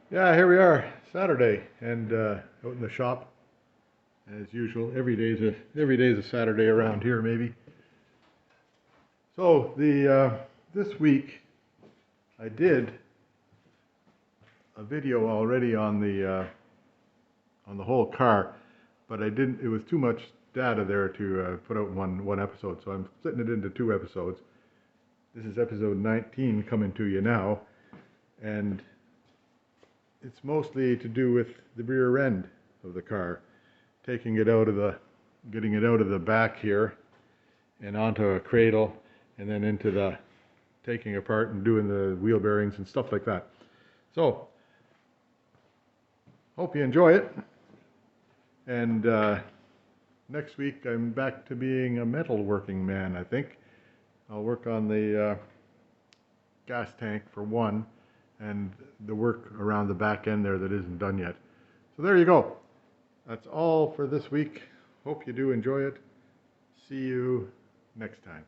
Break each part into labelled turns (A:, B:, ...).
A: Yeah, here we are, Saturday, and out in the shop as usual. Every day's a Saturday around here, maybe. So the this week I did a video already on the whole car, but I didn't. It was too much data there to put out in one episode, so I'm splitting it into two episodes. This is episode 19 coming to you now, and it's mostly to do with the rear end of the car, getting it out of the back here and onto a cradle, and then into the taking apart and doing the wheel bearings and stuff like that. So, hope you enjoy it. And next week I'm back to being a metal working man, I think. I'll work on the gas tank for one, and the work around the back end there that isn't done yet. So there you go. That's all for this week. Hope you do enjoy it. See you next time.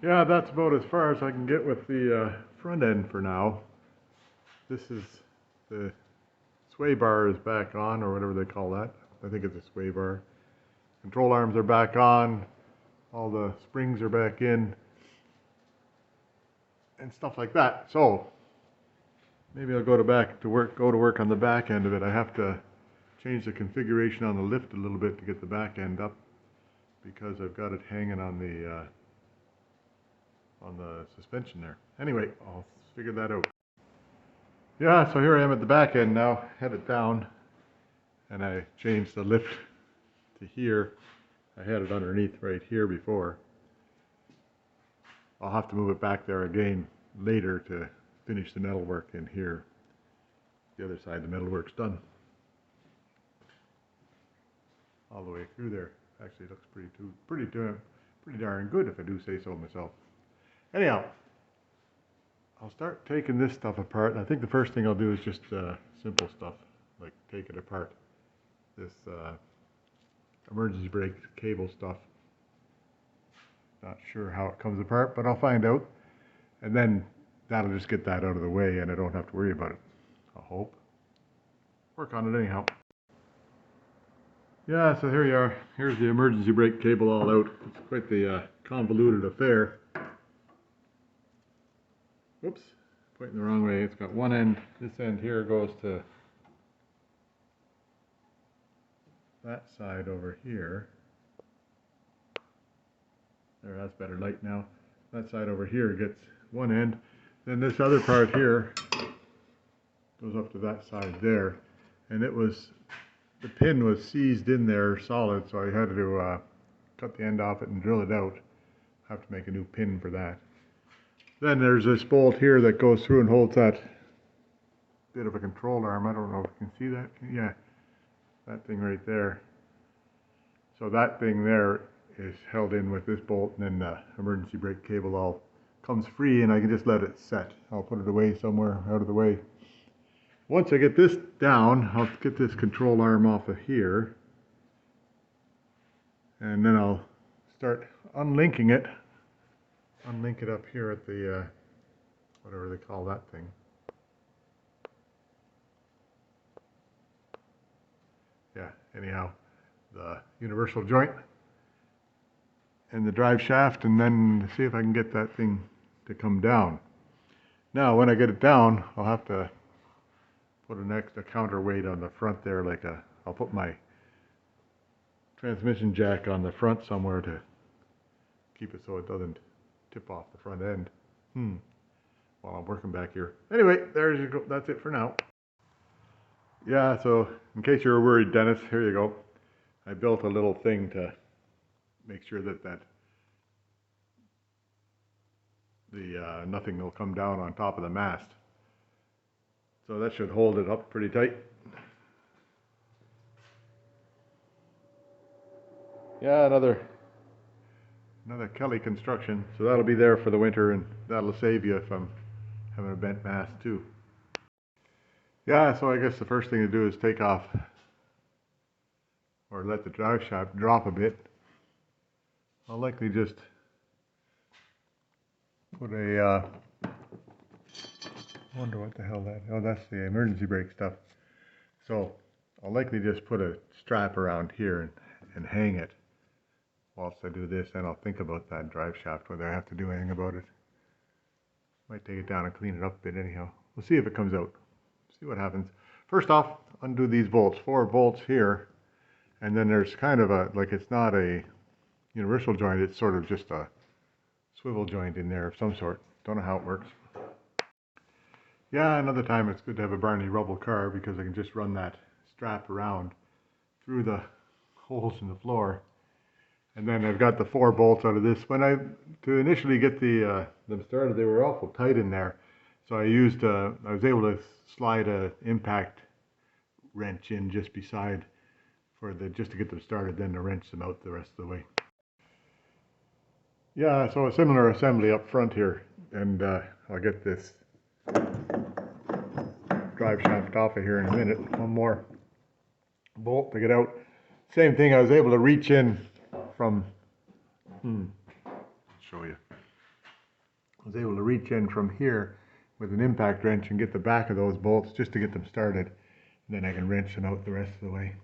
A: Yeah, that's about as far as I can get with the front end for now. This is the sway bar is back on, or whatever they call that. I think it's a sway bar. Control arms are back on. All the springs are back in. And stuff like that. So maybe I'll go to work on the back end of it. I have to change the configuration on the lift a little bit to get the back end up, because I've got it hanging on the suspension there. Anyway, I'll figure that out. Yeah, so here I am at the back end now, headed down, and I changed the lift to here. I had it underneath right here before. I'll have to move it back there again later to finish the metal work in here. The other side, the metal work's done. All the way through there. Actually, it looks pretty darn good, if I do say so myself. Anyhow, I'll start taking this stuff apart. I think the first thing I'll do is just simple stuff, like take it apart. This emergency brake cable stuff. Not sure how it comes apart, but I'll find out. And then that'll just get that out of the way, and I don't have to worry about it. I hope. Work on it anyhow. Yeah, so here you are. Here's the emergency brake cable all out. It's quite the convoluted affair. Whoops, pointing the wrong way. It's got one end. This end here goes to that side over here. There, that's better light now. That side over here gets one end. Then this other part here goes up to that side there. And the pin was seized in there solid, so I had to cut the end off it and drill it out. Have to make a new pin for that. Then there's this bolt here that goes through and holds that bit of a control arm. I don't know if you can see that. Yeah, that thing right there. So that thing there is held in with this bolt, and then the emergency brake cable all comes free, and I can just let it set. I'll put it away somewhere out of the way. Once I get this down, I'll get this control arm off of here, and then I'll start unlinking it. Unlink it up here at the whatever they call that thing. Yeah, anyhow, the universal joint and the drive shaft, and then see if I can get that thing to come down. Now, when I get it down, I'll have to put an extra counterweight on the front there, I'll put my transmission jack on the front somewhere to keep it so it doesn't tip off the front end. While I'm working back here. Anyway, there you go. That's it for now. Yeah, so in case you were worried, Dennis, here you go. I built a little thing to make sure that nothing will come down on top of the mast. So that should hold it up pretty tight. Yeah, another Kelly construction. So that'll be there for the winter, and that'll save you if I'm having a bent mast too. Yeah, so I guess the first thing to do is take off, or let the drive shaft drop a bit. I'll likely just put a I wonder what the hell that, oh, that's the emergency brake stuff. So I'll likely just put a strap around here and hang it whilst I do this, and I'll think about that drive shaft, whether I have to do anything about it. Might take it down and clean it up a bit anyhow. We'll see if it comes out. See what happens. First off, undo these bolts. 4 bolts here, and then there's kind of a, like, it's not a universal joint, it's sort of just a swivel joint in there of some sort. Don't know how it works. Yeah, another time it's good to have a Barney Rubble car because I can just run that strap around through the holes in the floor. And then I've got the 4 bolts out of this. To initially get them started, they were awful tight in there. So I was able to slide a impact wrench in just beside just to get them started, then to wrench them out the rest of the way. Yeah, so a similar assembly up front here, and I'll get this drive shaft off of here in a minute. One more bolt to get out. Same thing, I was able to reach in from, show you. I was able to reach in from here with an impact wrench and get the back of those bolts just to get them started. And then I can wrench them out the rest of the way.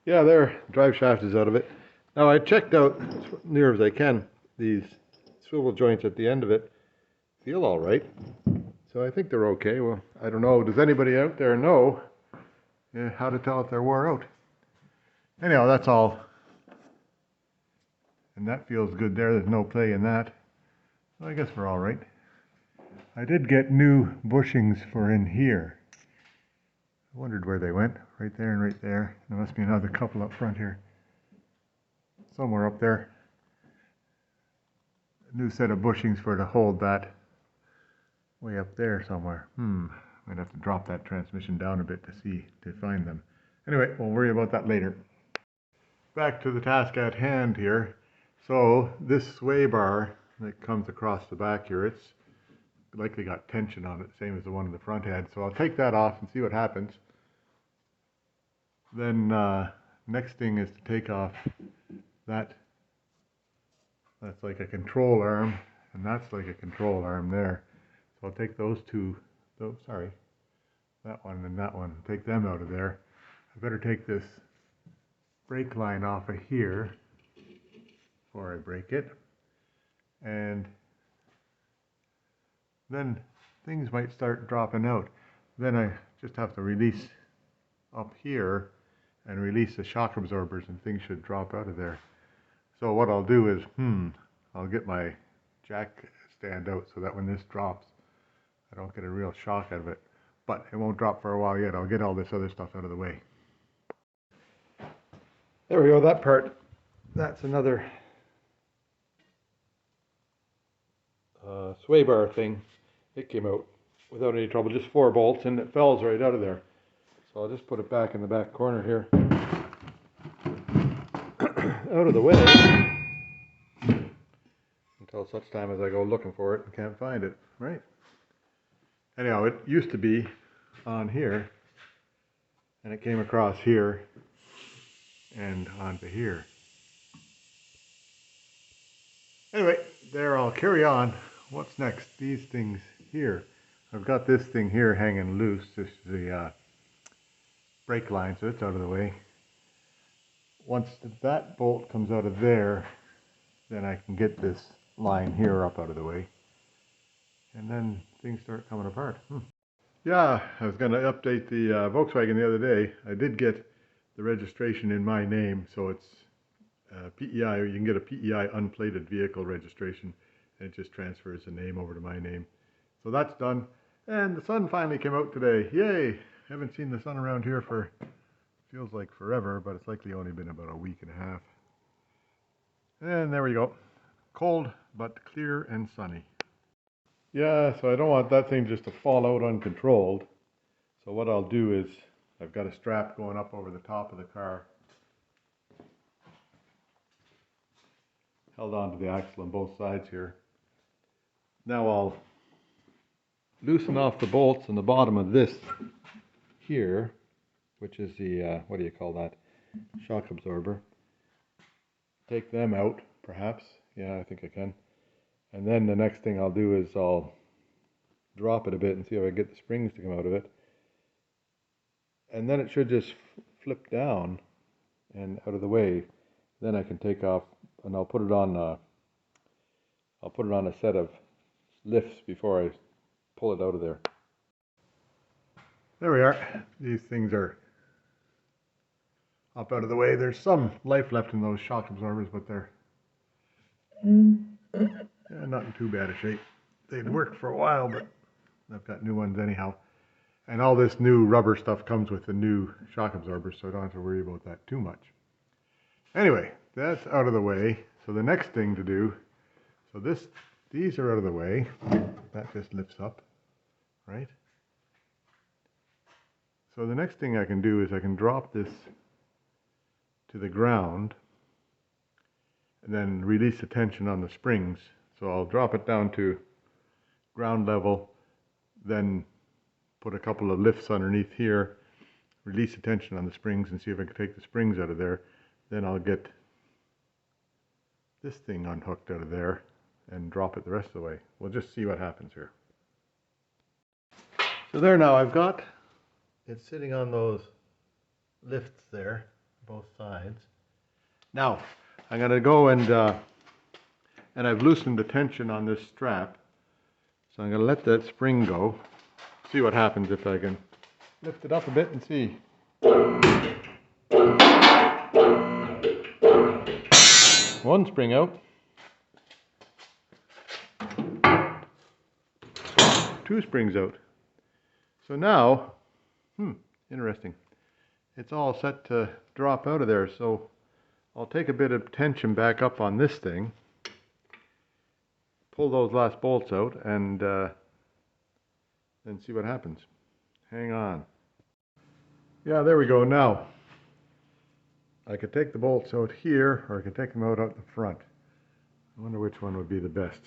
A: Yeah, there, drive shaft is out of it. Now I checked out, as near as I can, these swivel joints at the end of it feel all right. So I think they're okay. Well, I don't know. Does anybody out there know how to tell if they're wore out? Anyhow, that's all. And that feels good there. There's no play in that. Well, I guess we're all right. I did get new bushings for in here. I wondered where they went. Right there and right there. There must be another couple up front here. Somewhere up there. A new set of bushings to hold that way up there somewhere. Might have to drop that transmission down a bit to find them. Anyway, we'll worry about that later. Back to the task at hand here. So this sway bar that comes across the back here, it's likely got tension on it, same as the one in the front had. So I'll take that off and see what happens. Then next thing is to take off that's like a control arm, and that's like a control arm there. So I'll take that one and that one, take them out of there. I better take this brake line off of here before I break it. And then things might start dropping out. Then I just have to release up here and release the shock absorbers, and things should drop out of there. So what I'll do is, I'll get my jack stand out so that when this drops, I don't get a real shock out of it. But it won't drop for a while yet. I'll get all this other stuff out of the way. There we go, that part. That's another sway bar thing. It came out without any trouble, just 4 bolts, and it falls right out of there. So I'll just put it back in the back corner here. Out of the way until such time as I go looking for it and can't find it, right? Anyhow, it used to be on here, and it came across here and onto here. Anyway, there, I'll carry on. What's next? These things here. I've got this thing here hanging loose. This is the brake line, so it's out of the way. Once that bolt comes out of there, then I can get this line here up out of the way. And then things start coming apart. Yeah, I was going to update the Volkswagen the other day. I did get the registration in my name, so it's PEI, or you can get a PEI unplated vehicle registration, and it just transfers the name over to my name. So that's done. And the sun finally came out today. Yay! Haven't seen the sun around here for, feels like forever, but it's likely only been about a week and a half. And there we go. Cold, but clear and sunny. Yeah, so I don't want that thing just to fall out uncontrolled. So what I'll do is, I've got a strap going up over the top of the car, held onto the axle on both sides here. Now I'll loosen off the bolts on the bottom of this here, which is the, what do you call that, shock absorber. Take them out, perhaps. Yeah, I think I can. And then the next thing I'll do is I'll drop it a bit and see if I get the springs to come out of it. And then it should just flip down and out of the way. Then I can take off, and I'll put it on a set of lifts before I pull it out of there. There we are. These things are up out of the way. There's some life left in those shock absorbers, but they're not in too bad a shape. They'd worked for a while, but I've got new ones anyhow. And all this new rubber stuff comes with the new shock absorbers, so I don't have to worry about that too much. Anyway, that's out of the way. So the next thing to do, so these are out of the way. That just lifts up, right? So the next thing I can do is I can drop this to the ground and then release the tension on the springs. So I'll drop it down to ground level, then put a couple of lifts underneath here, release the tension on the springs and see if I can take the springs out of there. Then I'll get this thing unhooked out of there and drop it the rest of the way. We'll just see what happens here. So there now, I've got it sitting on those lifts there, both sides. Now, I'm going to go and I've loosened the tension on this strap. So I'm going to let that spring go. See what happens if I can lift it up a bit and see. One spring out. Two springs out. So now, interesting. It's all set to drop out of there. So I'll take a bit of tension back up on this thing, pull those last bolts out, and then see what happens. Hang on. Yeah, there we go. Now, I could take the bolts out here, or I could take them out the front. I wonder which one would be the best.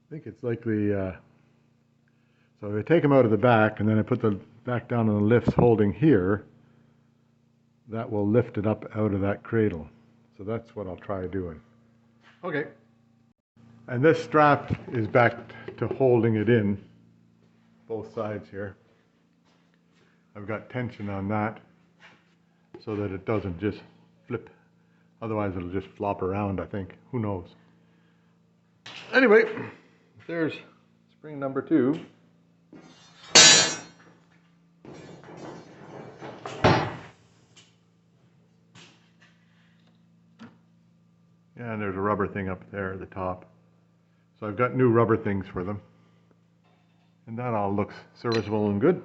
A: I think it's likely, so if I take them out of the back and then I put the back down on the lifts holding here, that will lift it up out of that cradle. So that's what I'll try doing. Okay. And this strap is back to holding it in, both sides here. I've got tension on that so that it doesn't just flip. Otherwise it'll just flop around, I think. Who knows? Anyway, there's spring number 2. Yeah, and there's a rubber thing up there at the top. So I've got new rubber things for them. And that all looks serviceable and good.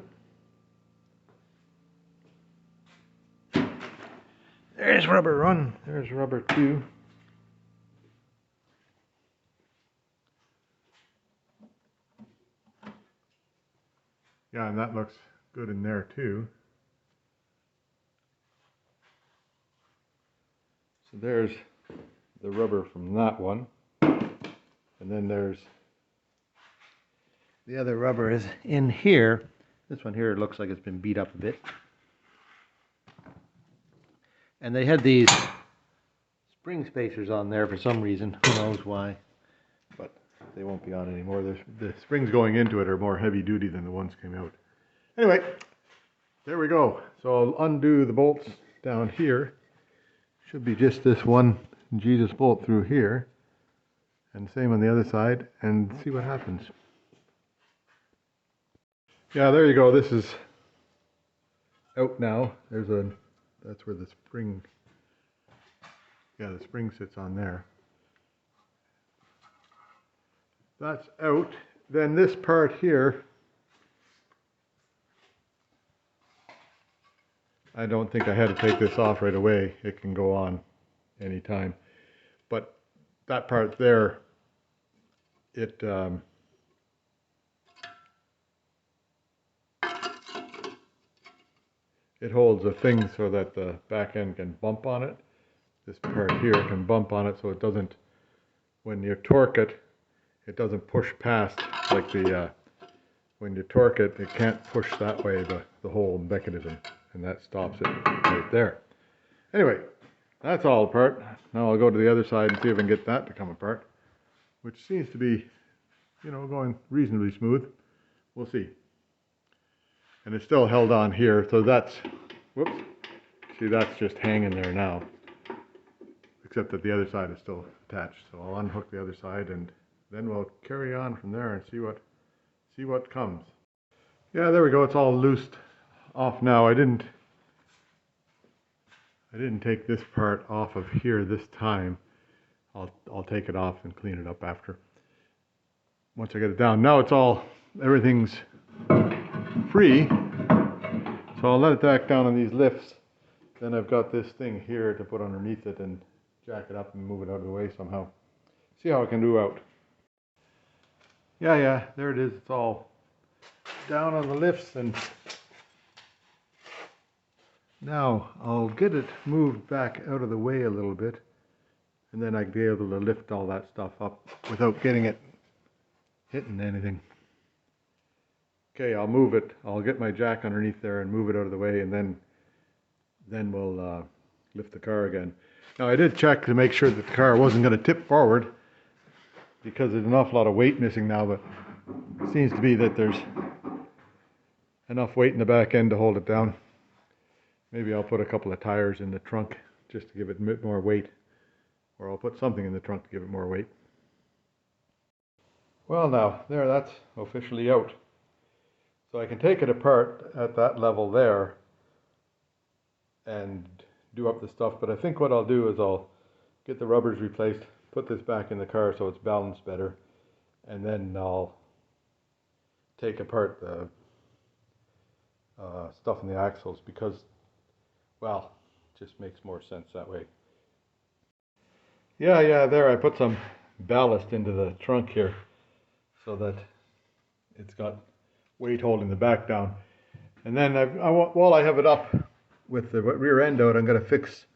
A: There's rubber 1. There's rubber 2. Yeah, and that looks good in there too. So there's the rubber from that one. And then there's the other rubber is in here. This one here looks like it's been beat up a bit. And they had these spring spacers on there for some reason. Who knows why. But they won't be on anymore. The springs going into it are more heavy duty than the ones came out. Anyway, there we go. So I'll undo the bolts down here. Should be just this one Jesus bolt through here. And same on the other side, and see what happens. Yeah, there you go. This is out now. That's where the spring, yeah, the spring sits on there. That's out. Then this part here, I don't think I had to take this off right away. It can go on anytime. But that part there, it holds a thing so that the back end can bump on it. This part here can bump on it so it doesn't, when you torque it, it doesn't push past like when you torque it, it can't push that way, the whole mechanism, and that stops it right there. Anyway, That's all apart. Now I'll go to the other side and see if I can get that to come apart, which seems to be, you know, going reasonably smooth. We'll see. And it's still held on here, so that's, whoops, see, that's just hanging there now, except that the other side is still attached. So I'll unhook the other side and then we'll carry on from there and see what comes. Yeah, there we go. It's all loosed off now. I didn't take this part off of here this time. I'll take it off and clean it up after. Once I get it down. Now it's all, everything's free. So I'll let it back down on these lifts. Then I've got this thing here to put underneath it and jack it up and move it out of the way somehow. See how I can do out. Yeah, there it is. It's all down on the lifts, and now I'll get it moved back out of the way a little bit, and then I'll be able to lift all that stuff up without getting it hitting anything. Okay, I'll move it. I'll get my jack underneath there and move it out of the way, and then we'll lift the car again. Now I did check to make sure that the car wasn't going to tip forward, because there's an awful lot of weight missing now, but it seems to be that there's enough weight in the back end to hold it down. Maybe I'll put a couple of tires in the trunk just to give it a bit more weight, or I'll put something in the trunk to give it more weight. Well, now, there, that's officially out. So I can take it apart at that level there and do up the stuff, but I think what I'll do is I'll get the rubbers replaced, put this back in the car so it's balanced better, and then I'll take apart the stuff in the axles, because, well, it just makes more sense that way. Yeah, there I put some ballast into the trunk here so that it's got weight holding the back down. And then while I have it up with the rear end out, I'm going to fix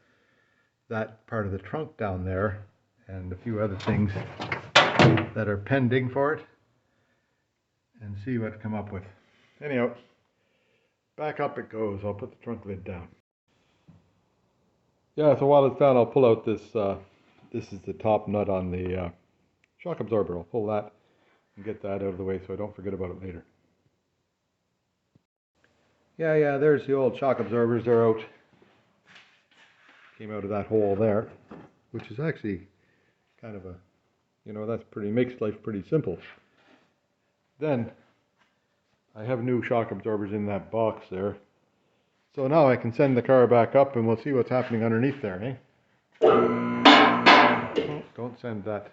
A: that part of the trunk down there and a few other things that are pending for it, and see what I come up with. Anyhow, back up it goes. I'll put the trunk lid down. Yeah, so while it's down, I'll pull out this, this is the top nut on the shock absorber. I'll pull that and get that out of the way so I don't forget about it later. Yeah, there's the old shock absorbers. They're out. Came out of that hole there, which is actually kind of a, you know, that's pretty, makes life pretty simple. Then I have new shock absorbers in that box there. So now I can send the car back up and we'll see what's happening underneath there, eh? Oh, don't send that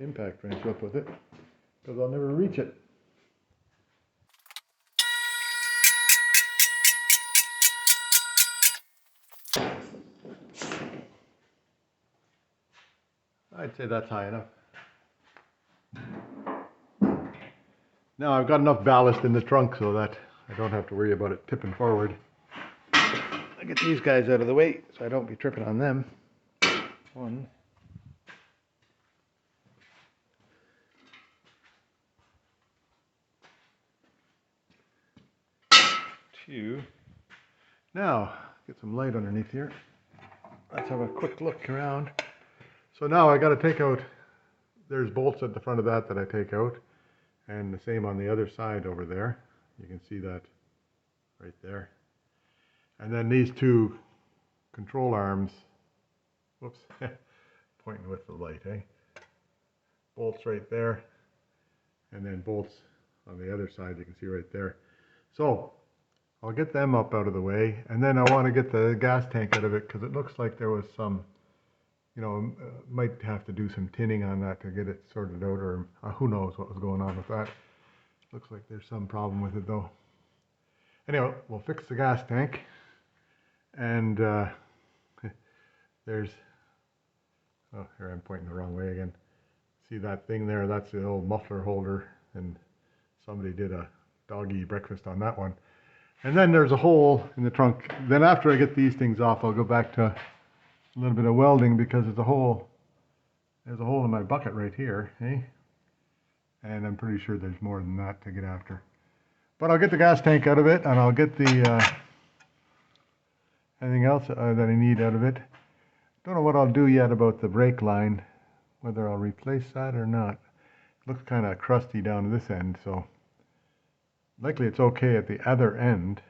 A: impact wrench up with it, because I'll never reach it. I'd say that's high enough. Now I've got enough ballast in the trunk so that I don't have to worry about it tipping forward. I'll get these guys out of the way so I don't be tripping on them. 1. 2. Now, get some light underneath here. Let's have a quick look around. So now I got to take out, there's bolts at the front of that I take out, and the same on the other side over there. You can see that right there. And then these two control arms, whoops, pointing with the light, eh? Bolts right there, and then bolts on the other side, you can see right there. So I'll get them up out of the way, and then I want to get the gas tank out of it, because it looks like there was some, you know, might have to do some tinning on that to get it sorted out, or who knows what was going on with that. Looks like there's some problem with it though. Anyway, we'll fix the gas tank, and there's, oh, here I'm pointing the wrong way again. See that thing there? That's the old muffler holder, and somebody did a doggy breakfast on that one. And then there's a hole in the trunk. Then after I get these things off, I'll go back to a little bit of welding, because there's a hole in my bucket right here, eh? And I'm pretty sure there's more than that to get after. But I'll get the gas tank out of it, and I'll get the anything else that I need out of it. Don't know what I'll do yet about the brake line, whether I'll replace that or not. It looks kind of crusty down this end, so likely it's okay at the other end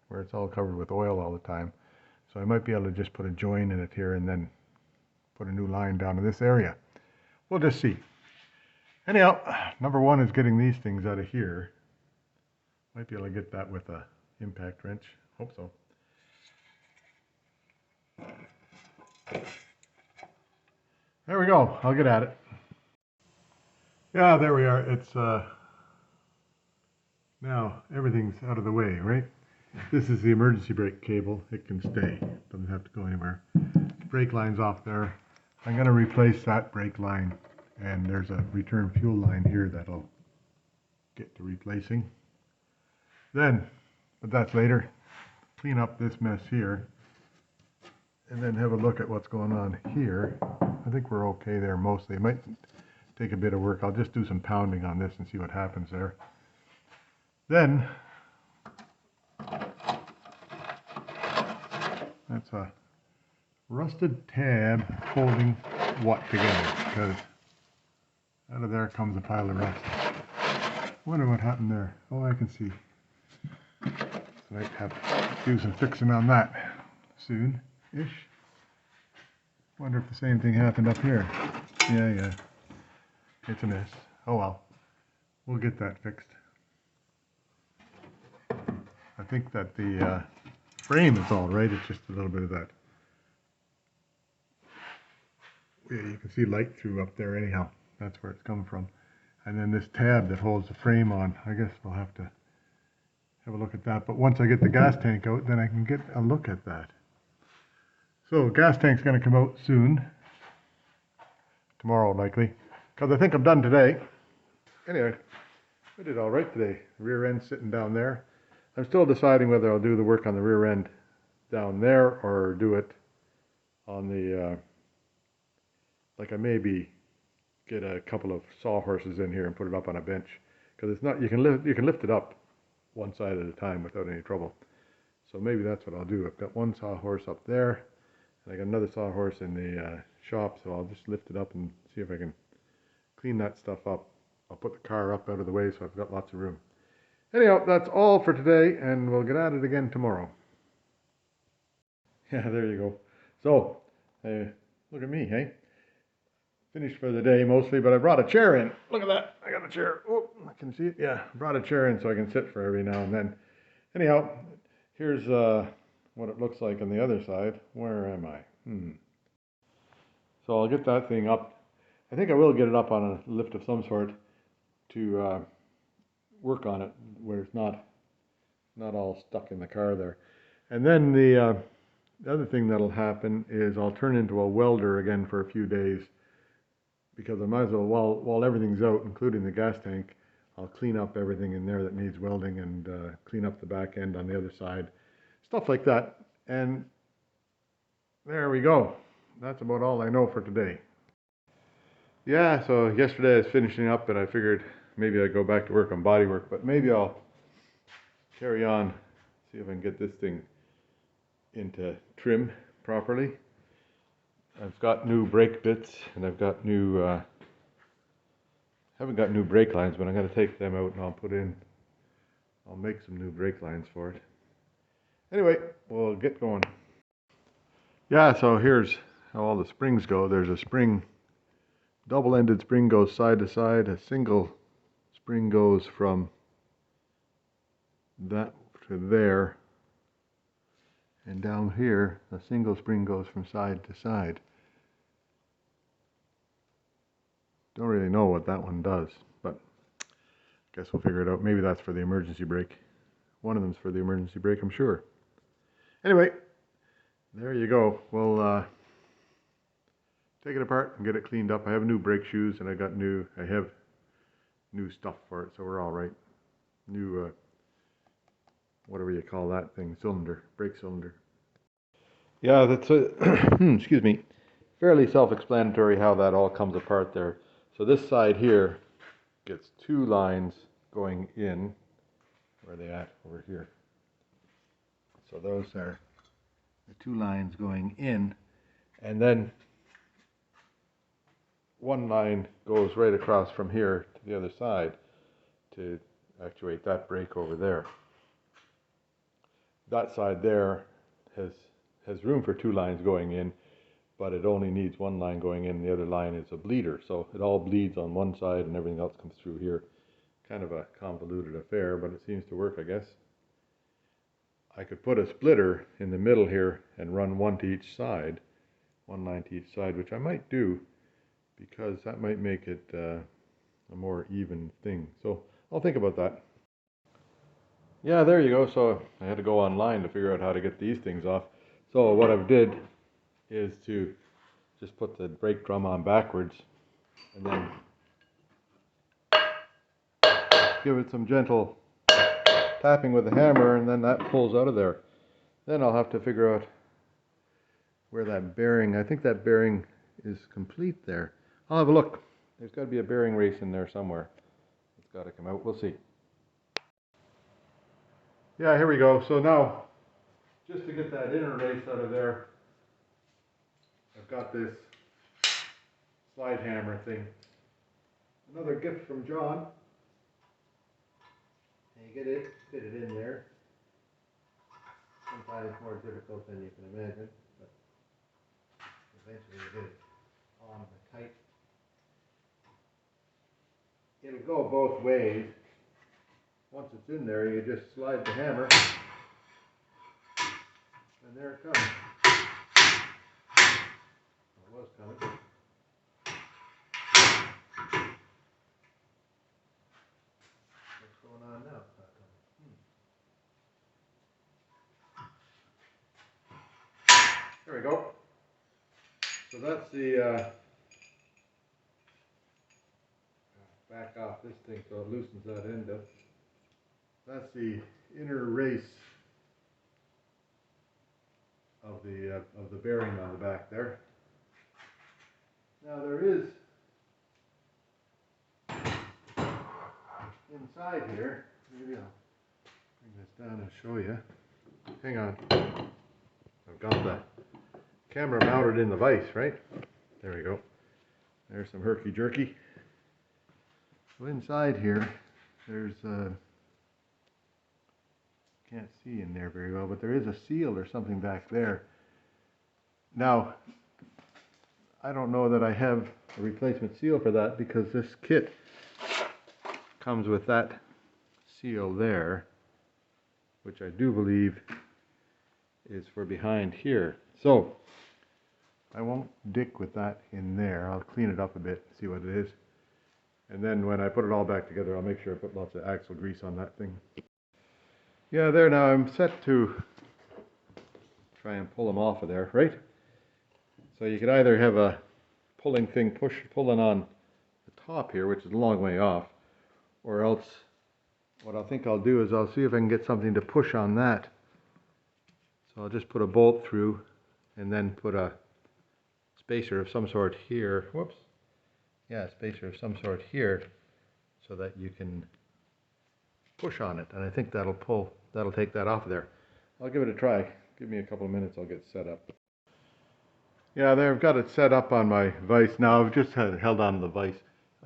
A: where it's all covered with oil all the time. So I might be able to just put a join in it here and then put a new line down in this area. We'll just see. Anyhow, number one is getting these things out of here. Might be able to get that with a impact wrench. Hope so. There we go. I'll get at it. Yeah, there we are. It's now everything's out of the way, right? This is the emergency brake cable. It can stay. Doesn't have to go anywhere. Brake line's off there. I'm going to replace that brake line, and there's a return fuel line here that'll get to replacing. Then, but that's later, clean up this mess here, and then have a look at what's going on here. I think we're okay there mostly. It might take a bit of work. I'll just do some pounding on this and see what happens there. Then, that's a rusted tab holding what together, because out of there comes a pile of rust. Wonder what happened there. Oh, I can see. So I have to do some fixing on that soon-ish. Wonder if the same thing happened up here. Yeah. It's a mess. Oh well. We'll get that fixed. I think that the frame is all right. It's just a little bit of that. Yeah, you can see light through up there anyhow. That's where it's coming from. And then this tab that holds the frame on, I guess we'll have to have a look at that. But once I get the gas tank out, then I can get a look at that. So gas tank's going to come out soon. Tomorrow likely. Because I think I'm done today. Anyway, I did all right today. Rear end sitting down there. I'm still deciding whether I'll do the work on the rear end down there or do it on the, like I maybe get a couple of sawhorses in here and put it up on a bench. Because it's not, you can lift it up one side at a time without any trouble. So maybe that's what I'll do. I've got one sawhorse up there, and I got another sawhorse in the shop, so I'll just lift it up and see if I can clean that stuff up. I'll put the car up out of the way so I've got lots of room. Anyhow, that's all for today, and we'll get at it again tomorrow. Yeah, there you go. So, look at me, hey? Finished for the day mostly, but I brought a chair in. Look at that. I got a chair. Oh, I can see it. Yeah, I brought a chair in so I can sit for every now and then. Anyhow, here's what it looks like on the other side. Where am I? So I'll get that thing up. I think I will get it up on a lift of some sort to work on it where it's not all stuck in the car there. And then the other thing that'll happen is I'll turn into a welder again for a few days, because I might as well, while everything's out, including the gas tank, I'll clean up everything in there that needs welding and clean up the back end on the other side. Stuff like that. And there we go. That's about all I know for today. Yeah, so yesterday I was finishing up and I figured maybe I'd go back to work on bodywork, but maybe I'll carry on, see if I can get this thing into trim properly. I've got new brake bits and I've got new, haven't got new brake lines, but I'm going to take them out and I'll make some new brake lines for it. Anyway, we'll get going. Yeah, so here's how all the springs go. There's a spring, double-ended spring goes side to side. A single spring goes from that to there. And down here, a single spring goes from side to side. Don't really know what that one does, but I guess we'll figure it out. Maybe that's for the emergency brake. One of them's for the emergency brake, I'm sure. Anyway, there you go. We'll take it apart and get it cleaned up. I have new brake shoes and I have new stuff for it, so we're all right. New, whatever you call that thing, cylinder, brake cylinder. Yeah, that's excuse me, fairly self-explanatory how that all comes apart there. So this side here gets two lines going in. Where are they at? Over here. So those are the two lines going in, And then one line goes right across from here to the other side to actuate that brake over there. That side there has room for 2 lines going in, but it only needs 1 line going in. The other line is a bleeder, so it all bleeds on one side and everything else comes through here. Kind of a convoluted affair, but it seems to work, I guess. I could put a splitter in the middle here and run 1 to each side, 1 line to each side, which I might do because that might make it a more even thing. So I'll think about that. Yeah, there you go. So I had to go online to figure out how to get these things off. So what I've did is to just put the brake drum on backwards and then give it some gentle tapping with the hammer, and then that pulls out of there. Then I'll have to figure out where that bearing, I think that bearing is complete there. I'll have a look. There's got to be a bearing race in there somewhere. It's got to come out. We'll see. Yeah, here we go. So now, just to get that inner race out of there, I've got this slide hammer thing. Another gift from John. And you get it, fit it in there. Sometimes more difficult than you can imagine, but eventually you get it on the tight. It'll go both ways. Once it's in there, you just slide the hammer, and there it comes. It was coming. What's going on now? It's not coming. There we go. So that's the back off this thing so it loosens that end up. That's the inner race of the bearing on the back there. Now there is inside here, maybe I'll bring this down and show you. Hang on. I've got the camera mounted in the vise, right? There we go. There's some herky-jerky. So inside here, there's can't see in there very well, but there is a seal or something back there. Now, I don't know that I have a replacement seal for that because this kit comes with that seal there, which I do believe is for behind here. So I won't dick with that in there. I'll clean it up a bit, see what it is. And then when I put it all back together, I'll make sure I put lots of axle grease on that thing. Yeah, there now I'm set to try and pull them off of there, right? So you could either have a pulling thing pulling on the top here, which is a long way off, or else what I think I'll do is I'll see if I can get something to push on that. So I'll just put a bolt through and then put a spacer of some sort here. Whoops. Yeah, spacer of some sort here so that you can push on it, and I think that'll take that off of there. I'll give it a try. Give me a couple of minutes, I'll get set up. Yeah, there, I've got it set up on my vise. Now I've just held on to the vise.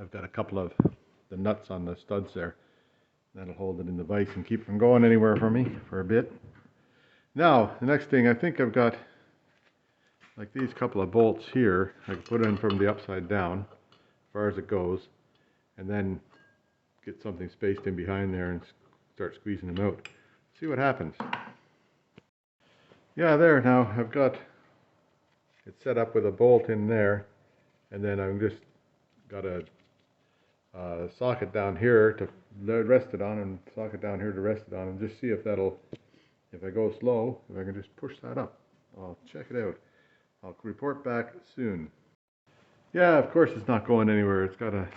A: I've got a couple of the nuts on the studs there. That'll hold it in the vise and keep it from going anywhere for me for a bit. Now, the next thing, I think I've got like these couple of bolts here. I can put in from the upside down as far as it goes, and then get something spaced in behind there and start squeezing them out. See what happens. Yeah, there now I've got it set up with a bolt in there, and then I've just got a socket down here to rest it on, and socket down here to rest it on, and just see if that'll, if I go slow, if I can just push that up. I'll check it out. I'll report back soon. Yeah, of course it's not going anywhere. It's got a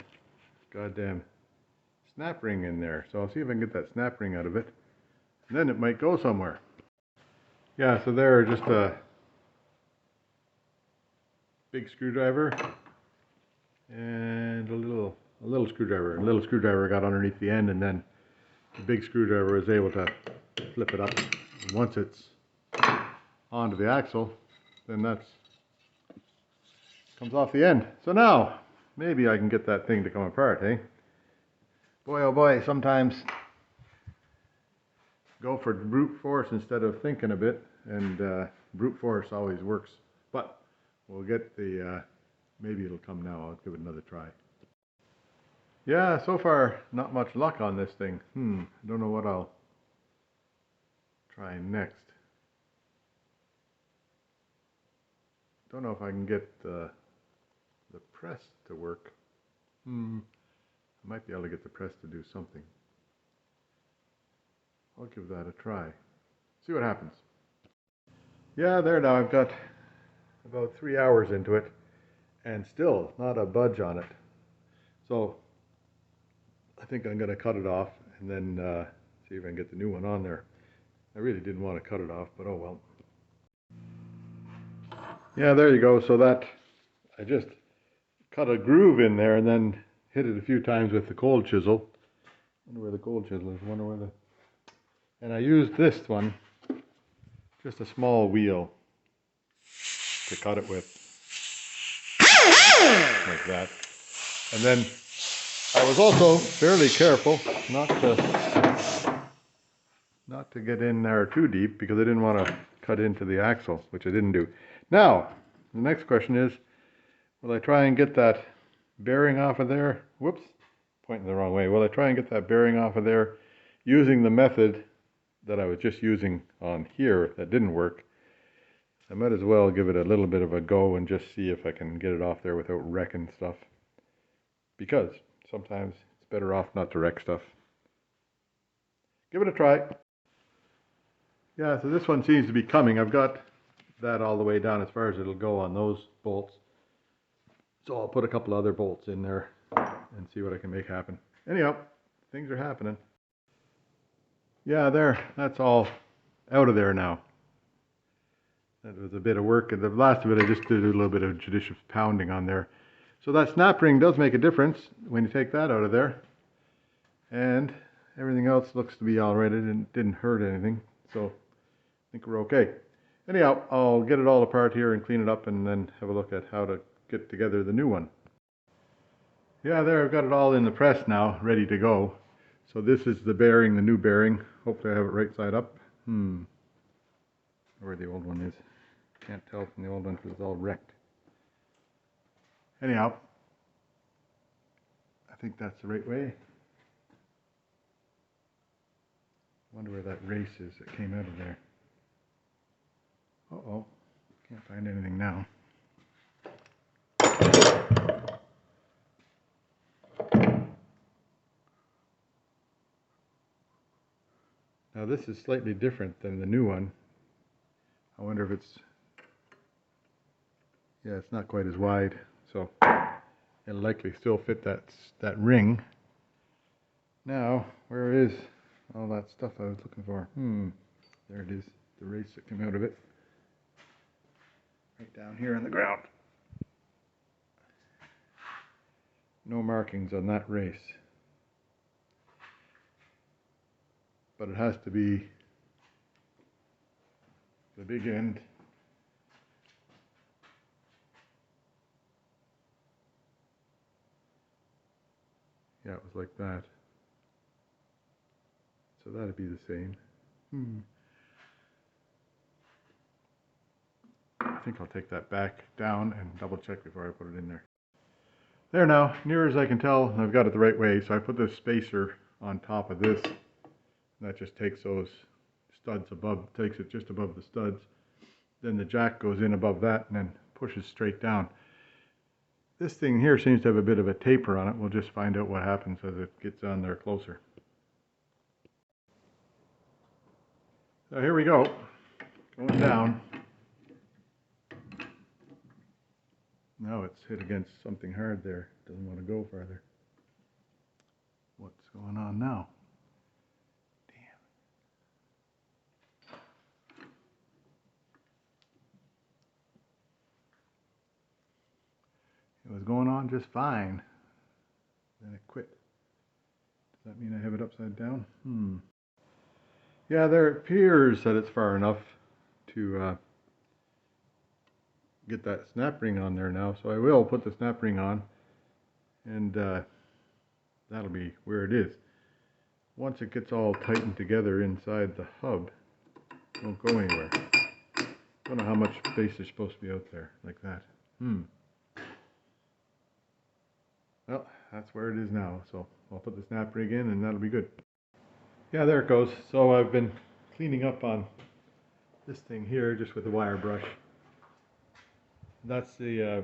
A: goddamn snap ring in there, so I'll see if I can get that snap ring out of it, and then it might go somewhere. Yeah, so there, just a big screwdriver and a little screwdriver. A little screwdriver got underneath the end, and then the big screwdriver is able to flip it up. And once it's onto the axle, then that's comes off the end. So now, maybe I can get that thing to come apart, eh? Boy, oh boy, sometimes go for brute force instead of thinking a bit, and brute force always works. But we'll get the, maybe it'll come now. I'll give it another try. Yeah, so far, not much luck on this thing. I don't know what I'll try next. Don't know if I can get the press to work. I might be able to get the press to do something. I'll give that a try. See what happens. Yeah, there now. I've got about 3 hours into it, and still not a budge on it. So I think I'm going to cut it off and then see if I can get the new one on there. I really didn't want to cut it off, but oh well. Yeah, there you go. So that, I just cut a groove in there and then hit it a few times with the cold chisel. Wonder where the cold chisel is. Wonder where the... And I used this one, just a small wheel, to cut it with, like that. And then I was also fairly careful not to get in there too deep, because I didn't want to cut into the axle, which I didn't do. Now, the next question is, will I try and get that bearing off of there? Whoops, pointing the wrong way. Will I try and get that bearing off of there using the method that I was just using on here that didn't work? I might as well give it a little bit of a go and just see if I can get it off there without wrecking stuff. Because sometimes it's better off not to wreck stuff. Give it a try. Yeah, so this one seems to be coming. I've got that all the way down as far as it'll go on those bolts. So I'll put a couple other bolts in there and see what I can make happen. Anyhow, things are happening. Yeah, there, that's all out of there now. That was a bit of work, and the last of it I just did a little bit of judicious pounding on there. So that snap ring does make a difference when you take that out of there. And everything else looks to be all right. It didn't hurt anything, so I think we're okay. Anyhow, I'll get it all apart here and clean it up and then have a look at how to get together the new one. Yeah, there, I've got it all in the press now, ready to go. So this is the bearing, the new bearing. Hopefully I have it right side up. Where the old one is. Can't tell from the old one because it's all wrecked. Anyhow, I think that's the right way. Wonder where that race is that came out of there. Uh-oh, can't find anything now. Now this is slightly different than the new one. I wonder if it's, yeah, it's not quite as wide, so it'll likely still fit that ring. Now, where is all that stuff I was looking for? There it is, the race that came out of it. Right down here on the ground. No markings on that race. But it has to be the big end. Yeah, it was like that. So that'd be the same. I think I'll take that back down and double check before I put it in there. There now, near as I can tell, I've got it the right way. So I put this spacer on top of this. That just takes those studs above, takes it just above the studs. Then the jack goes in above that and then pushes straight down. This thing here seems to have a bit of a taper on it. We'll just find out what happens as it gets on there closer. So here we go, going down. Now it's hit against something hard there. Doesn't want to go further. What's going on now? It was going on just fine. Then it quit. Does that mean I have it upside down? Yeah, there appears that it's far enough to get that snap ring on there now. So I will put the snap ring on, and that'll be where it is. Once it gets all tightened together inside the hub, it won't go anywhere. Don't know how much space is supposed to be out there like that. Well, that's where it is now. So I'll put the snap ring in, and that'll be good. Yeah, there it goes. So I've been cleaning up on this thing here just with a wire brush. That's the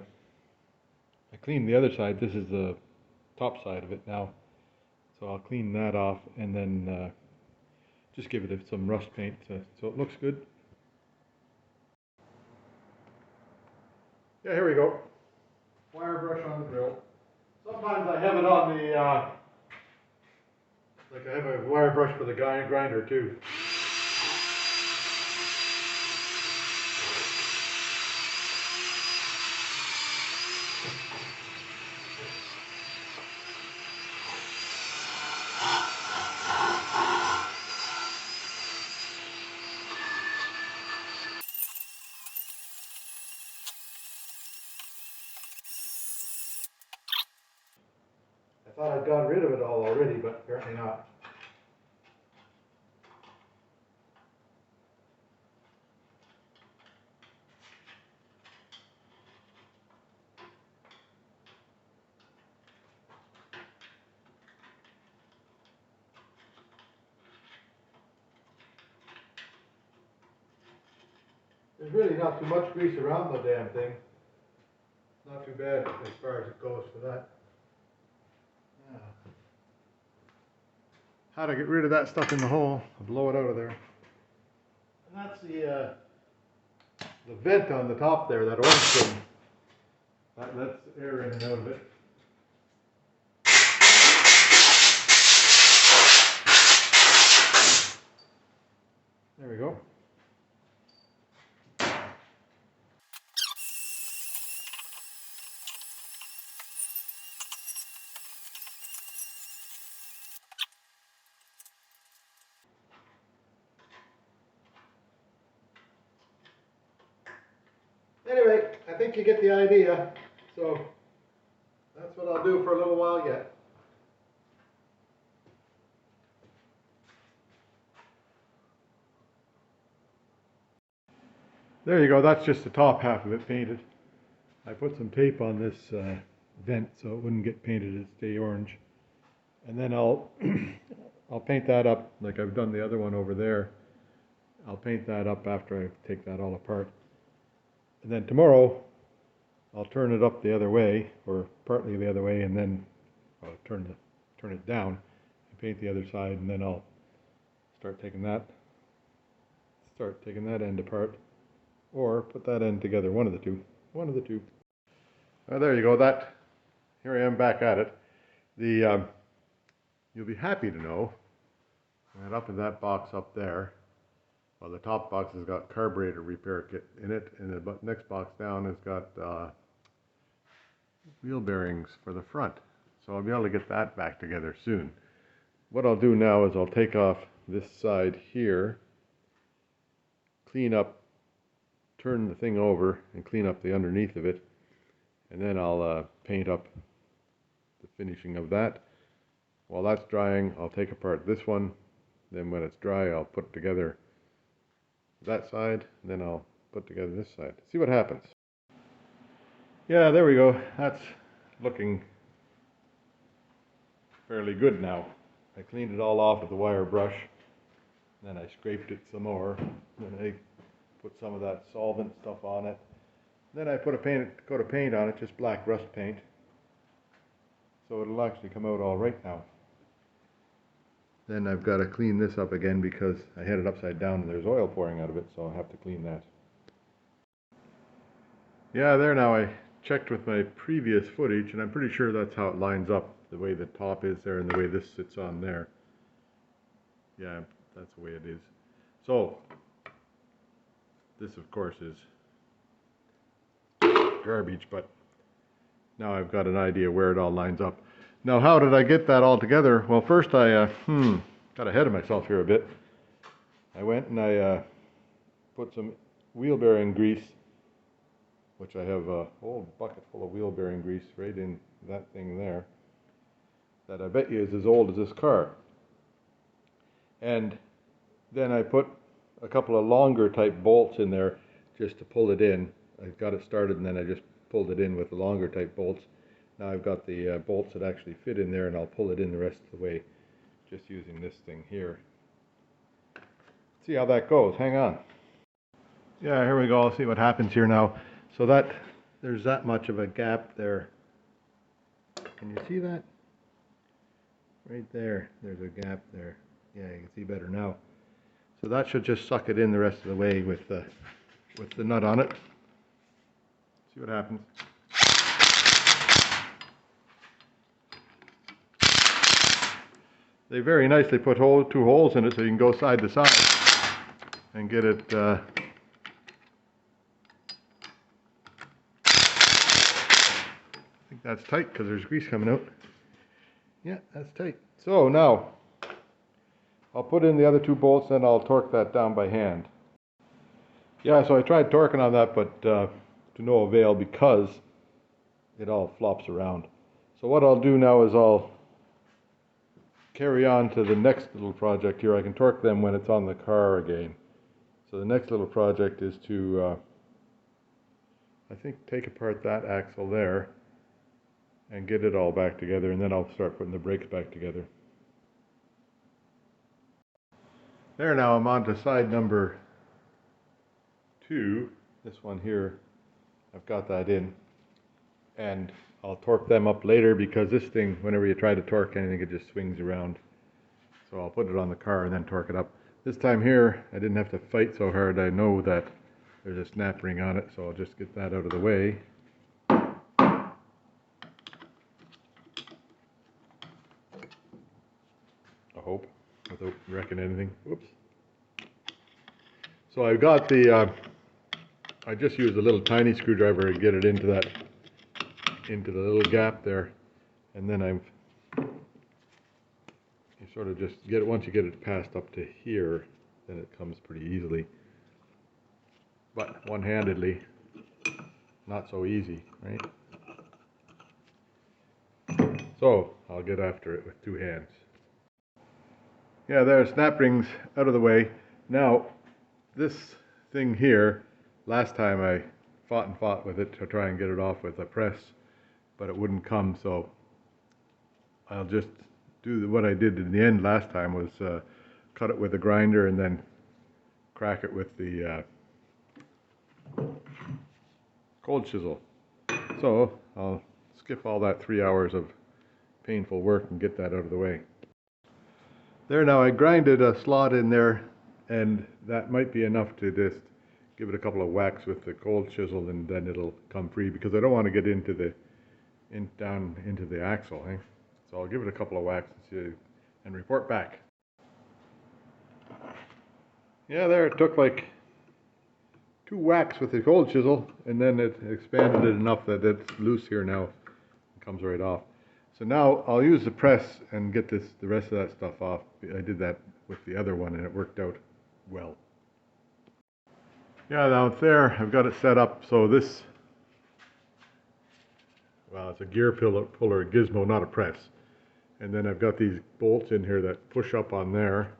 A: I cleaned the other side. This is the top side of it now. So I'll clean that off and then just give it some rust paint so it looks good. Yeah, here we go. Wire brush on the drill. Sometimes I have it on the, like I have a wire brush for the grinder too. I thought I'd gotten rid of it all already, but apparently not. There's really not too much grease around the damn thing. Not too bad as far as it goes for that. Yeah. How to get rid of that stuff in the hole? I'll blow it out of there. And that's the vent on the top there, that orange thing. That lets air in and out of it. There we go. Anyway, I think you get the idea. So that's what I'll do for a little while yet. There you go, that's just the top half of it painted. I put some tape on this vent so it wouldn't get painted, it'd stay orange. And then I'll I'll paint that up like I've done the other one over there. I'll paint that up after I take that all apart. And then tomorrow I'll turn it up the other way, or partly the other way, and then I'll turn it down and paint the other side, and then I'll start taking that end apart, or put that end together. One of the two. There you go. Here I am back at it. You'll be happy to know that up in that box up there, well, the top box has got carburetor repair kit in it, and the next box down has got wheel bearings for the front. So I'll be able to get that back together soon. What I'll do now is I'll take off this side here, clean up, turn the thing over and clean up the underneath of it, and then I'll paint up the finishing of that. While that's drying, I'll take apart this one. Then when it's dry, I'll put together that side, and then I'll put together this side. See what happens. Yeah, there we go. That's looking fairly good now. I cleaned it all off with the wire brush, then I scraped it some more, then I put some of that solvent stuff on it. Then I put a coat of paint on it, just black rust paint. So it'll actually come out all right now. Then I've got to clean this up again because I had it upside down and there's oil pouring out of it, so I'll have to clean that. Yeah, there now. I checked with my previous footage and I'm pretty sure that's how it lines up, the way the top is there and the way this sits on there. Yeah, that's the way it is. So, this of course is garbage, but now I've got an idea where it all lines up. Now, how did I get that all together? Well, first I got ahead of myself here a bit. I went and I put some wheel bearing grease which I have a whole bucket full of wheel bearing grease right in that thing there, that I bet you is as old as this car. And then I put a couple of longer type bolts in there just to pull it in. I got it started and then I just pulled it in with the longer type bolts. Now I've got the bolts that actually fit in there, and I'll pull it in the rest of the way just using this thing here. See how that goes. Hang on. Yeah, here we go. I'll see what happens here now. So that there's that much of a gap there. Can you see that? Right there. There's a gap there. Yeah, you can see better now. So that should just suck it in the rest of the way with the nut on it. See what happens. They very nicely put two holes in it so you can go side to side and get it I think that's tight because there's grease coming out. Yeah, that's tight. So now I'll put in the other two bolts and I'll torque that down by hand. Yeah, so I tried torquing on that, but to no avail because it all flops around. So what I'll do now is I'll carry on to the next little project here. I can torque them when it's on the car again. So the next little project is to, I think, take apart that axle there and get it all back together, and then I'll start putting the brakes back together. There, now I'm on to side number 2. This one here, I've got that in. And I'll torque them up later because this thing, whenever you try to torque anything, it just swings around. So I'll put it on the car and then torque it up. This time here, I didn't have to fight so hard. I know that there's a snap ring on it, so I'll just get that out of the way. I hope, without wrecking anything. Whoops. So I've got the, I just used a little tiny screwdriver to get it into the little gap there, and then you sort of just get it, once you get it passed up to here, then it comes pretty easily. But one-handedly, not so easy, right? So I'll get after it with two hands. Yeah, there, snap rings out of the way. Now, this thing here, last time I fought with it to try and get it off with a press, but it wouldn't come, so I'll just do what I did in the end last time, was cut it with a grinder and then crack it with the cold chisel. So I'll skip all that 3 hours of painful work and get that out of the way. There, now I grinded a slot in there, and that might be enough to just give it a couple of whacks with the cold chisel, and then it'll come free, because I don't want to get into the down into the axle, eh? So I'll give it a couple of whacks and report back. Yeah, there, it took like 2 whacks with the cold chisel, and then it expanded it enough that it's loose here now. It comes right off. So now I'll use the press and get the rest of that stuff off. I did that with the other one and it worked out well. Yeah, now it's there. I've got it set up so this, well, it's a gear puller gizmo, not a press. And then I've got these bolts in here that push up on there.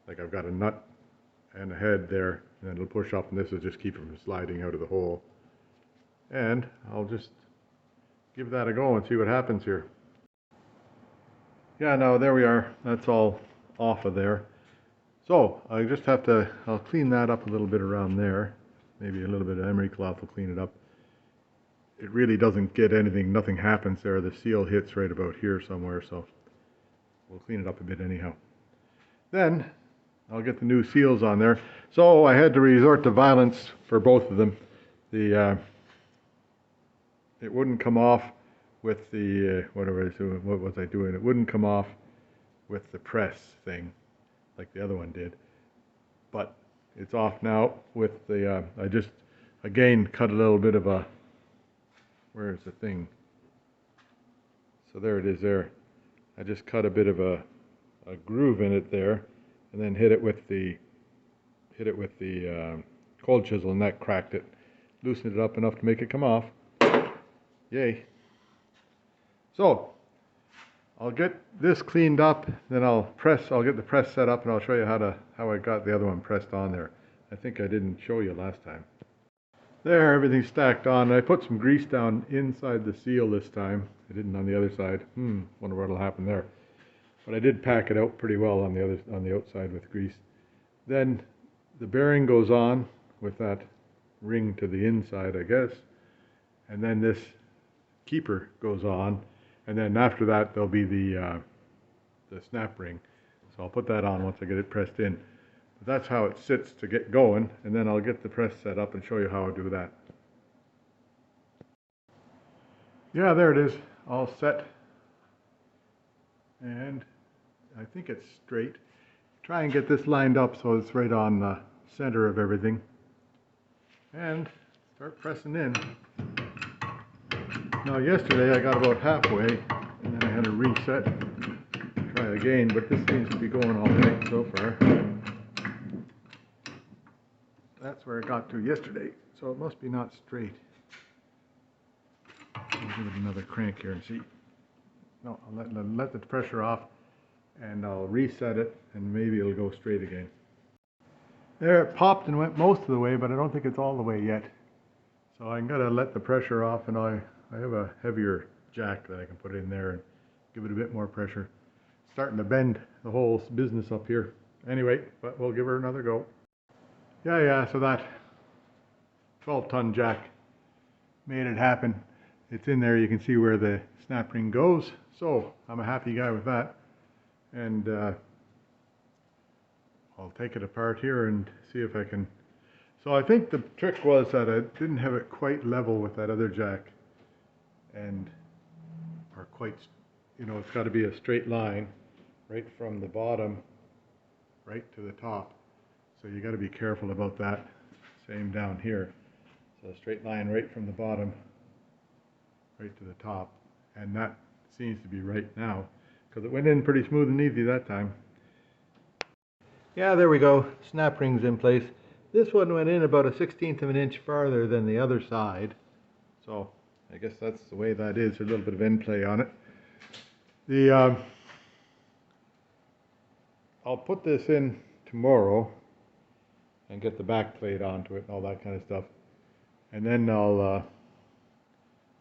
A: Like I've got a nut and a head there, and then it'll push up, and this will just keep it from sliding out of the hole. And I'll just give that a go and see what happens here. Yeah, now there we are. That's all off of there. So I just have to, I'll clean that up a little bit around there. Maybe a little bit of emery cloth will clean it up. It really doesn't get anything, nothing happens there. The seal hits right about here somewhere, so we'll clean it up a bit anyhow. Then I'll get the new seals on there. So I had to resort to violence for both of them. It wouldn't come off with the, what was I doing? It wouldn't come off with the press thing like the other one did. But it's off now with the, I just, again, cut a little bit of a, where's the thing? So there it is there. I just cut a bit of a groove in it there, and then hit it with the cold chisel, and that cracked it. loosened it up enough to make it come off. Yay. So, I'll get this cleaned up, then I'll get the press set up, and I'll show you how I got the other one pressed on there. I think I didn't show you last time. There, everything's stacked on. I put some grease down inside the seal this time. I didn't on the other side. Wonder what'll happen there. But I did pack it out pretty well on the outside with grease. Then the bearing goes on with that ring to the inside, I guess. And then this keeper goes on. And then after that, there'll be the snap ring. So I'll put that on once I get it pressed in. But that's how it sits to get going, and then I'll get the press set up and show you how I do that. Yeah, there it is, all set. And I think it's straight. Try and get this lined up so it's right on the center of everything. And start pressing in. Now yesterday I got about halfway, and then I had to reset, try again, but this seems to be going all right so far. That's where it got to yesterday, so it must be not straight. I'll give it another crank here and see. No, I'll let the pressure off, and I'll reset it, and maybe it'll go straight again. There, it popped and went most of the way, but I don't think it's all the way yet. So I'm gonna let the pressure off, and I have a heavier jack that I can put in there and give it a bit more pressure. Starting to bend the whole business up here. Anyway, but we'll give her another go. Yeah, so that 12-ton jack made it happen. It's in there, you can see where the snap ring goes. So I'm a happy guy with that. And I'll take it apart here and see if I can. So I think the trick was that I didn't have it quite level with that other jack. Or quite, it's got to be a straight line right from the bottom right to the top. So you got to be careful about that. Same down here. So a straight line right from the bottom right to the top. And that seems to be right now because it went in pretty smooth and easy that time. Yeah, there we go. Snap ring's in place. This one went in about a 1/16 of an inch farther than the other side. So I guess that's the way that is. There's a little bit of end play on it. I'll put this in tomorrow and get the back plate onto it and all that kind of stuff. And then I'll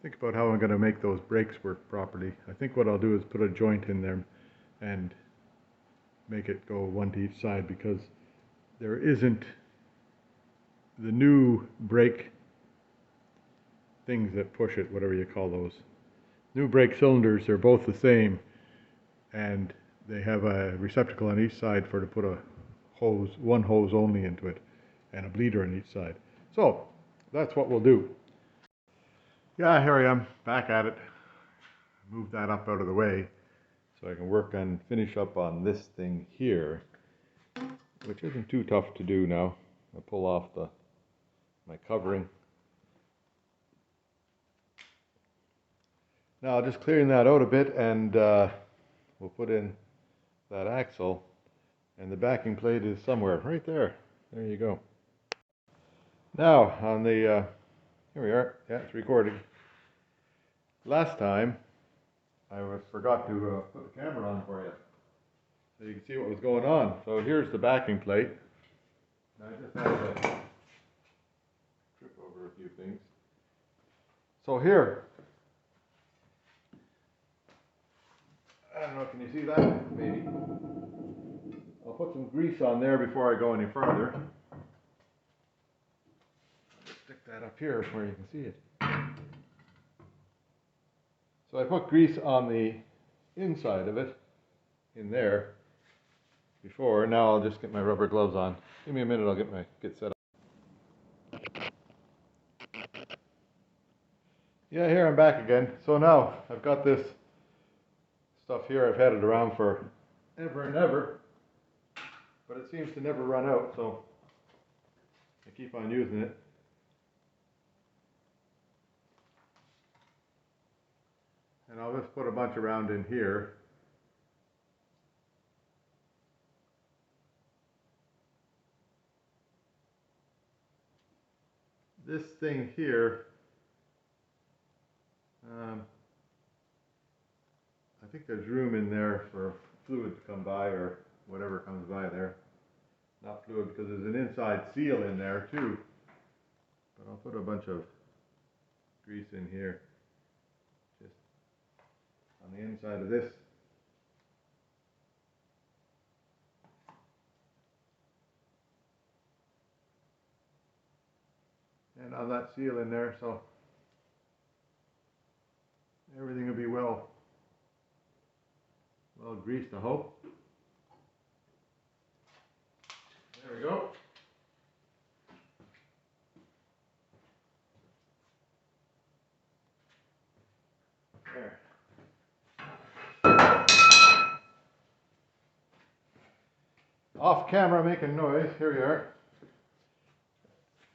A: think about how I'm going to make those brakes work properly. I think what I'll do is put a joint in there and make it go one to each side, because there isn't the new brake things that push it, whatever you call those. New brake cylinders are both the same, and they have a receptacle on each side to put a hose, one hose only into it, and a bleeder on each side. So that's what we'll do. Yeah, here I am, back at it. Move that up out of the way so I can finish up on this thing here, which isn't too tough to do now. I'll pull off my covering. Now just clearing that out a bit, and we'll put in that axle, and the backing plate is somewhere right there. There you go. Now on the here we are. Yeah, it's recording. Last time I forgot to put the camera on for you, so you can see what was going on. So here's the backing plate. I just had to trip over a few things. So here, I don't know, can you see that? Maybe. I'll put some grease on there before I go any further. I'll just stick that up here where you can see it. So I put grease on the inside of it, in there, before. Now I'll just get my rubber gloves on. Give me a minute, I'll get set up. Yeah, here I'm back again. So now I've got this stuff here. I've had it around for ever and ever, but it seems to never run out, so I keep on using it. And I'll just put a bunch around in here. this thing here, I think there's room in there for fluid to come by, or whatever comes by there. Not fluid, because there's an inside seal in there too. But I'll put a bunch of grease in here, just on the inside of this. And on that seal in there, so everything will be well greased, I hope. There we go. There. Off camera making noise. Here we are.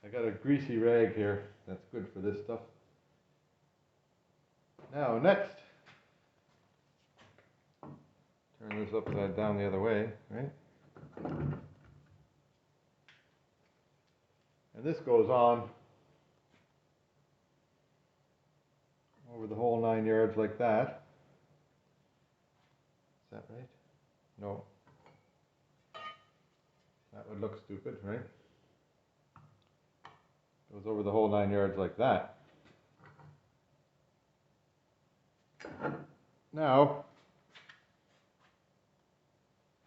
A: I got a greasy rag here. That's good for this stuff. Now next, turn this upside down the other way, right? And this goes on over the whole 9 yards like that. Is that right? No. That would look stupid, right? Goes over the whole 9 yards like that. Now,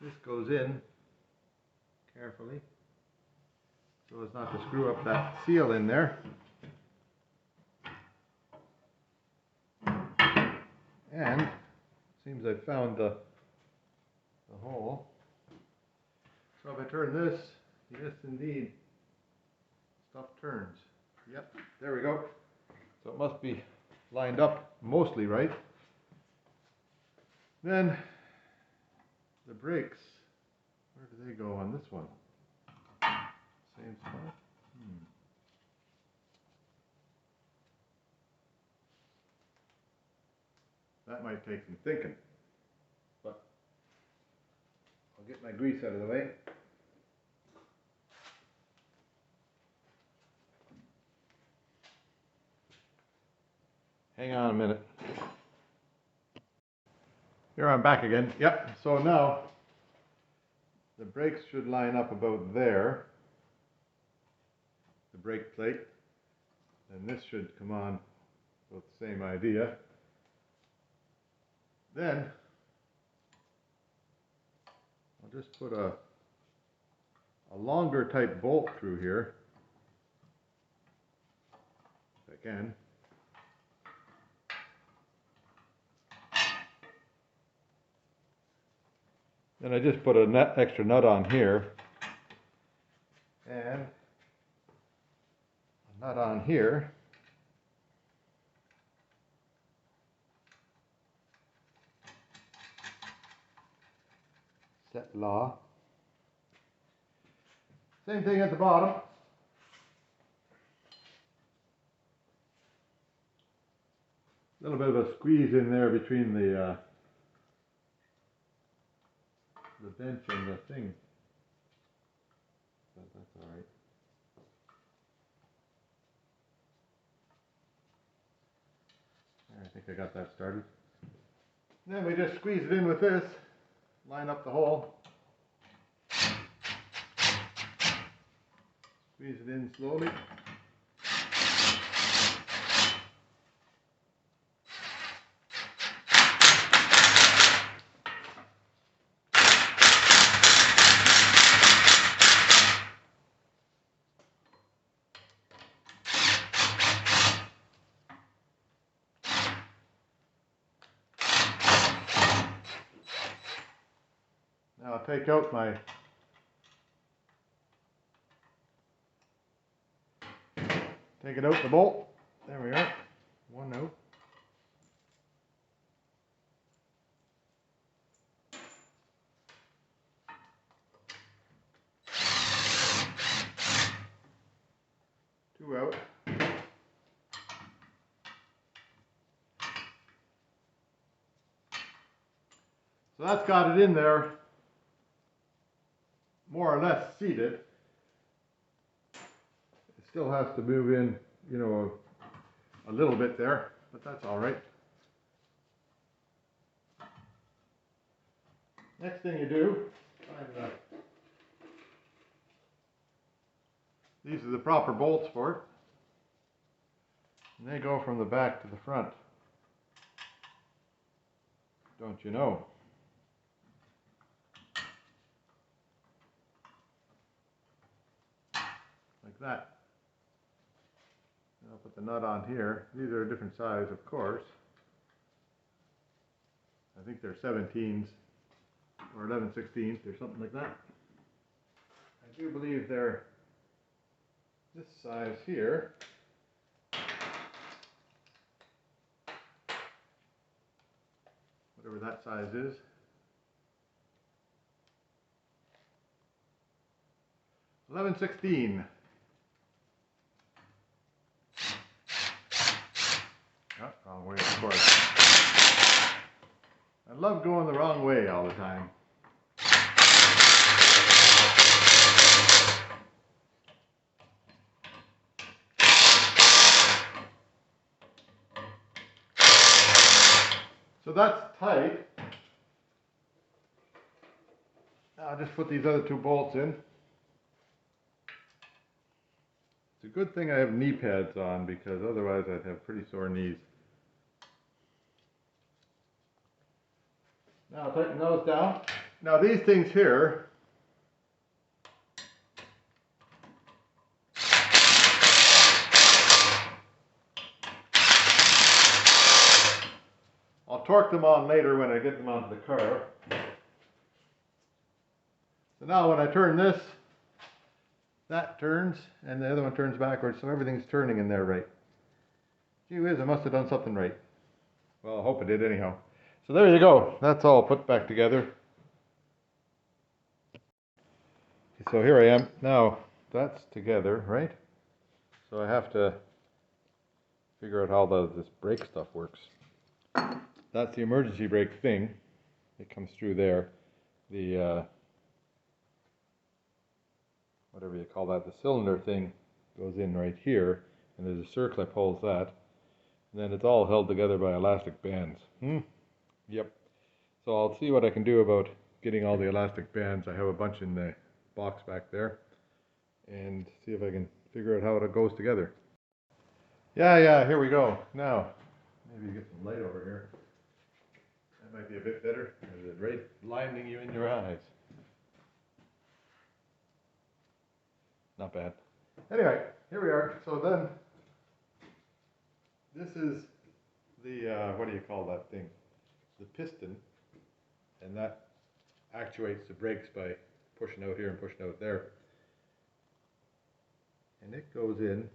A: this goes in carefully so as not to screw up that seal in there. And it seems I found the hole. So if I turn this, yes indeed, stuff turns. Yep, there we go. So it must be lined up mostly right. Then the brakes, where do they go on this one? Same spot? That might take some thinking, but I'll get my grease out of the way. Hang on a minute. Here I'm back again. Yep, so now the brakes should line up about there, the brake plate, and this should come on with the same idea. Then I'll just put a longer type bolt through here, if I can. Then I just put a extra nut on here, and a nut on here. Set law. Same thing at the bottom. A little bit of a squeeze in there between the bench and the thing. But that's all right. I think I got that started. Then we just squeeze it in with this, line up the hole. Squeeze it in slowly. Now I'll take out my take it out the bolt. There we are. One out. Two out. So that's got it in there, more or less seated. It still has to move in you know, a little bit there, but that's all right. Next thing you do, these are the proper bolts for it. And they go from the back to the front. Don't you know? Like that. And I'll put the nut on here. These are a different size, of course. I think they're 17s or 11/16 or something like that. I do believe they're this size here. Whatever that size is. 11/16. Oh, wrong way, of course. I love going the wrong way all the time. So that's tight. Now I'll just put these other two bolts in. It's a good thing I have knee pads on because otherwise I'd have pretty sore knees. Now I'll tighten those down. Now these things here, I'll torque them on later when I get them onto the car. So now when I turn this, that turns and the other one turns backwards, so everything's turning in there right. Gee whiz, I must have done something right. Well, I hope I did anyhow. So there you go. That's all put back together. So here I am. Now that's together, right? So I have to figure out how this brake stuff works. That's the emergency brake thing. It comes through there. The whatever you call that, the cylinder thing goes in right here, and there's a circlip holds that. And then it's all held together by elastic bands. Yep. So I'll see what I can do about getting all the elastic bands. I have a bunch in the box back there, and see if I can figure out how it goes together. Yeah, here we go. Now, maybe get some light over here. That might be a bit better. There's it right blinding you in your eyes. Not bad. Anyway, here we are. So then, this is the, what do you call that thing? The piston, and that actuates the brakes by pushing out here and pushing out there. And it goes in.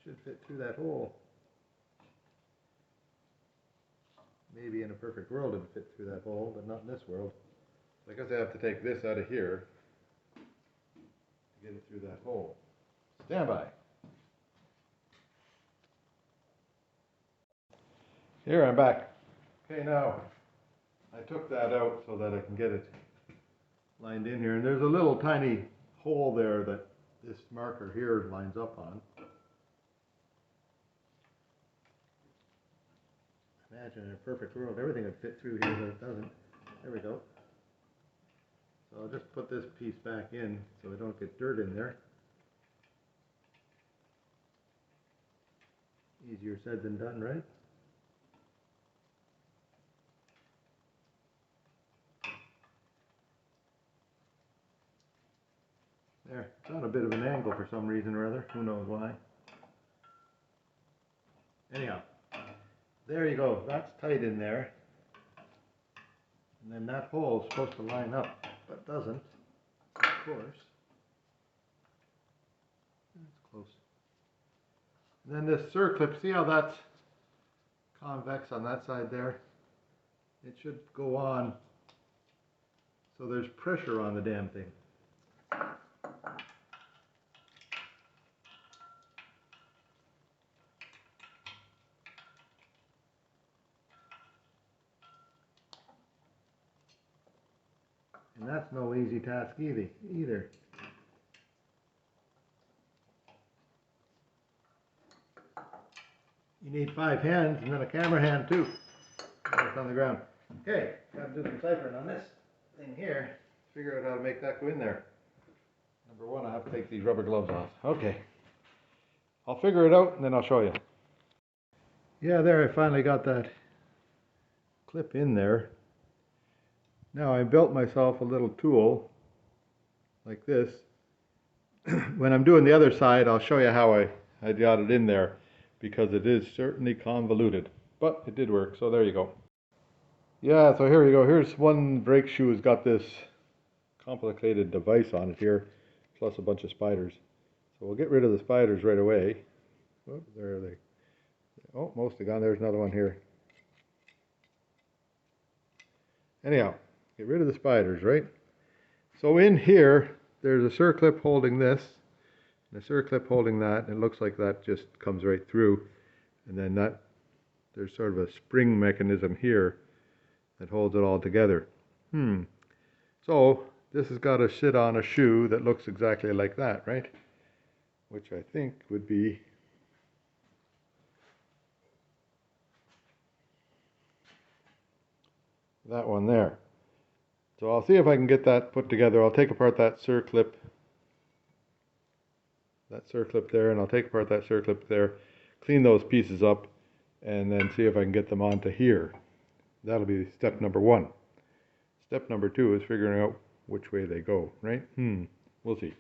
A: Should fit through that hole. Maybe in a perfect world it would fit through that hole, but not in this world. I guess I have to take this out of here to get it through that hole. Stand by. Here I'm back. Okay, now I took that out so that I can get it lined in here. And there's a little tiny hole there that this marker here lines up on. Imagine in a perfect world everything would fit through here, but it doesn't. There we go. So I'll just put this piece back in so I don't get dirt in there. Easier said than done, right? There, it's on a bit of an angle for some reason or other. Who knows why. Anyhow, there you go. That's tight in there. And then that hole is supposed to line up, but doesn't, of course. That's close. And then this circlip, see how that's convex on that side there? It should go on so there's pressure on the damn thing. And that's no easy task either. You need 5 hands and then a camera hand too. It's on the ground. Okay, got to do some ciphering on this thing here. Figure out how to make that go in there. Number one, I have to take these rubber gloves off. Okay. I'll figure it out and then I'll show you. Yeah, there I finally got that clip in there. Now I built myself a little tool like this. When I'm doing the other side, I'll show you how I got it in there, because it is certainly convoluted, but it did work, so there you go. Yeah, so here you go. Here's one brake shoe has got this complicated device on it here, plus a bunch of spiders. So we'll get rid of the spiders right away. Oh, there they. Oh, mostly gone. There's another one here. Anyhow, get rid of the spiders, right? So in here, there's a circlip holding this, and a circlip holding that, and it looks like that just comes right through. And then there's sort of a spring mechanism here that holds it all together. So this has got to sit on a shoe that looks exactly like that, right? Which I think would be that one there. So I'll see if I can get that put together. I'll take apart that circlip there, and I'll take apart that circlip there, clean those pieces up, and then see if I can get them onto here. That'll be step number one. Step number two is figuring out which way they go, right? We'll see.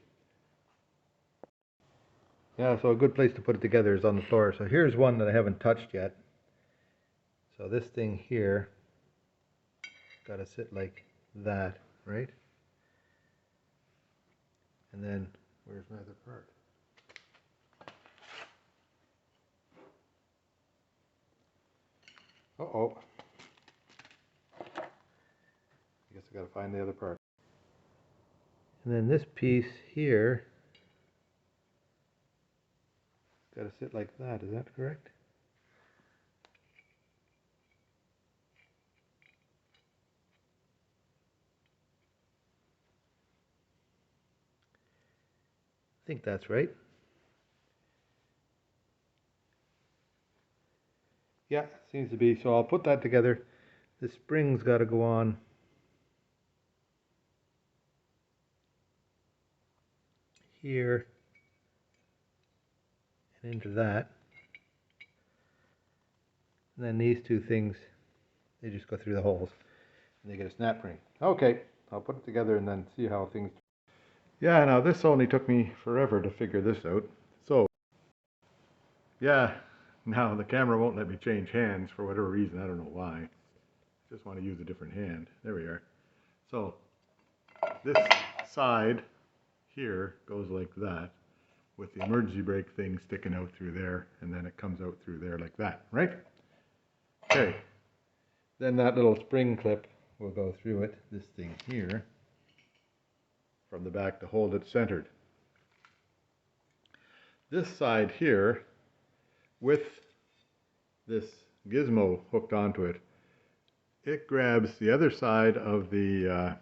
A: Yeah, so a good place to put it together is on the floor. So here's one that I haven't touched yet. So this thing here got to sit like that, right? And then, where's my other part? Uh-oh. I guess I got to find the other part. And then this piece here got to sit like that. Is that correct? I think that's right. Yeah, seems to be. So I'll put that together. The spring's got to go on here and into that. And then these two things, they just go through the holes and they get a snap ring. Okay, I'll put it together and then see how things. Yeah, now this only took me forever to figure this out. So, yeah, now the camera won't let me change hands for whatever reason. I don't know why. I just want to use a different hand. There we are. So, this side here goes like that, with the emergency brake thing sticking out through there, and then it comes out through there like that, right? Okay. Then that little spring clip will go through it, this thing here, from the back to hold it centered. This side here, with this gizmo hooked onto it, it grabs the other side of the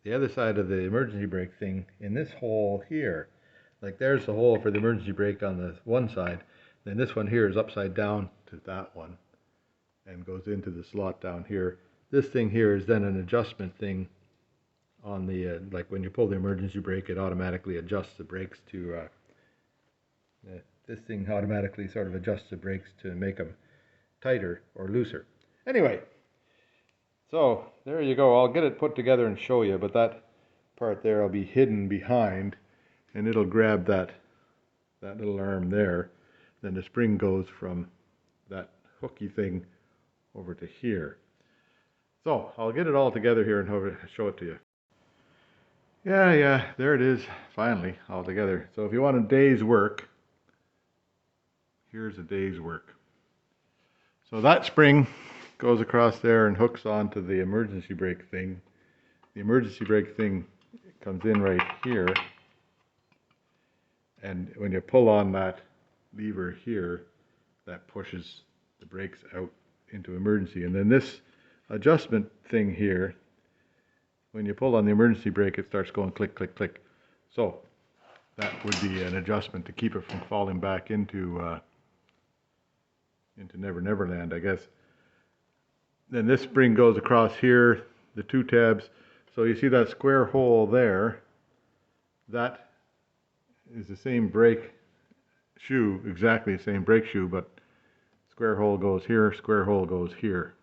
A: emergency brake thing in this hole here. Like there's the hole for the emergency brake on the one side. Then this one here is upside down to that one and goes into the slot down here. This thing here is then an adjustment thing on the, like when you pull the emergency brake, it automatically adjusts the brakes to, this thing automatically sort of adjusts the brakes to make them tighter or looser. Anyway, so there you go. I'll get it put together and show you, but that part there will be hidden behind, and it'll grab that little arm there. Then the spring goes from that hooky thing over to here. So I'll get it all together here and show it to you. Yeah, there it is, finally, all together. So if you want a day's work, here's a day's work. So that spring goes across there and hooks onto the emergency brake thing. The emergency brake thing comes in right here, and when you pull on that lever here, that pushes the brakes out into emergency. And then this adjustment thing here, when you pull on the emergency brake, it starts going click, click, click. So that would be an adjustment to keep it from falling back into Never Never Land, I guess. Then this spring goes across here, the two tabs. So you see that square hole there, that is the same brake shoe, exactly the same brake shoe, but square hole goes here, square hole goes here.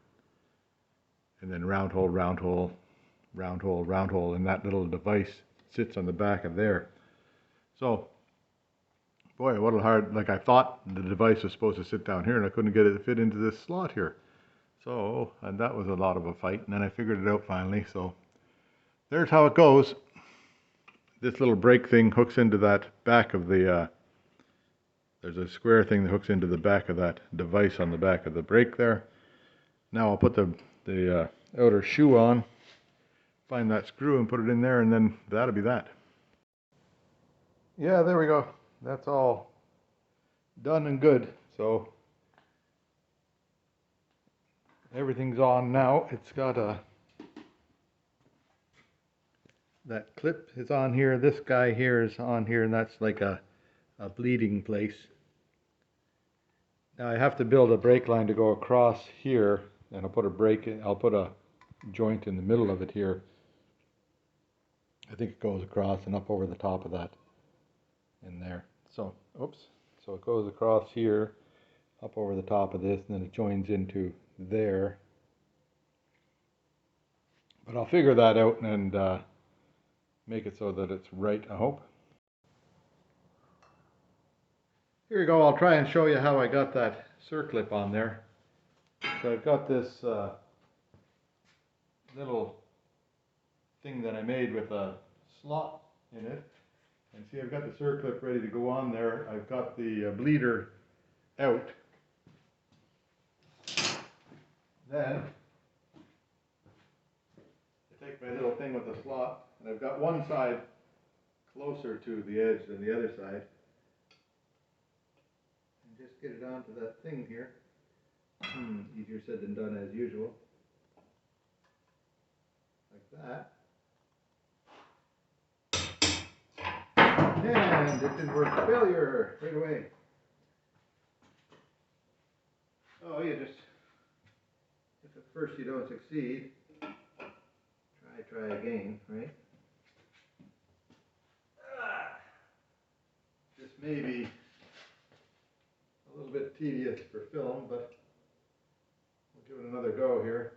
A: And then round hole, round hole, round hole, round hole, and that little device sits on the back of there. So, boy, what a hard, like I thought the device was supposed to sit down here and I couldn't get it to fit into this slot here. So, and that was a lot of a fight, and then I figured it out finally. So there's how it goes. This little brake thing hooks into that back of the, there's a square thing that hooks into the back of that device on the back of the brake there. Now I'll put the outer shoe on, find that screw and put it in there, and then that'll be that. Yeah, there we go. That's all done and good. So everything's on now. It's got that clip is on here. This guy here is on here, and that's like a bleeding place. Now I have to build a brake line to go across here, and I'll put a joint in the middle of it here. I think it goes across and up over the top of that in there. So, oops. So it goes across here, up over the top of this, and then it joins into there. But I'll figure that out and make it so that it's right, I hope. Here you go. I'll try and show you how I got that circlip on there. So I've got this little thing that I made with a slot in it. And see, I've got the circlip ready to go on there. I've got the bleeder out. Then I take my little thing with the slot, and I've got one side closer to the edge than the other side. And just get it onto that thing here. Easier said than done as usual. Like that. And it didn't work. Failure right away. Oh, you just, if at first you don't succeed, try again, right? This may be a little bit tedious for film, but we'll give it another go here.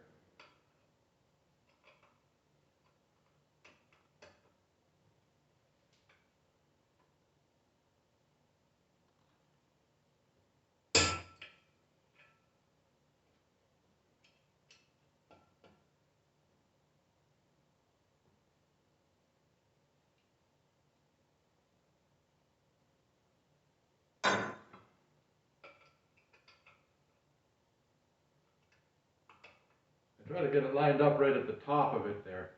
A: Try to get it lined up right at the top of it there,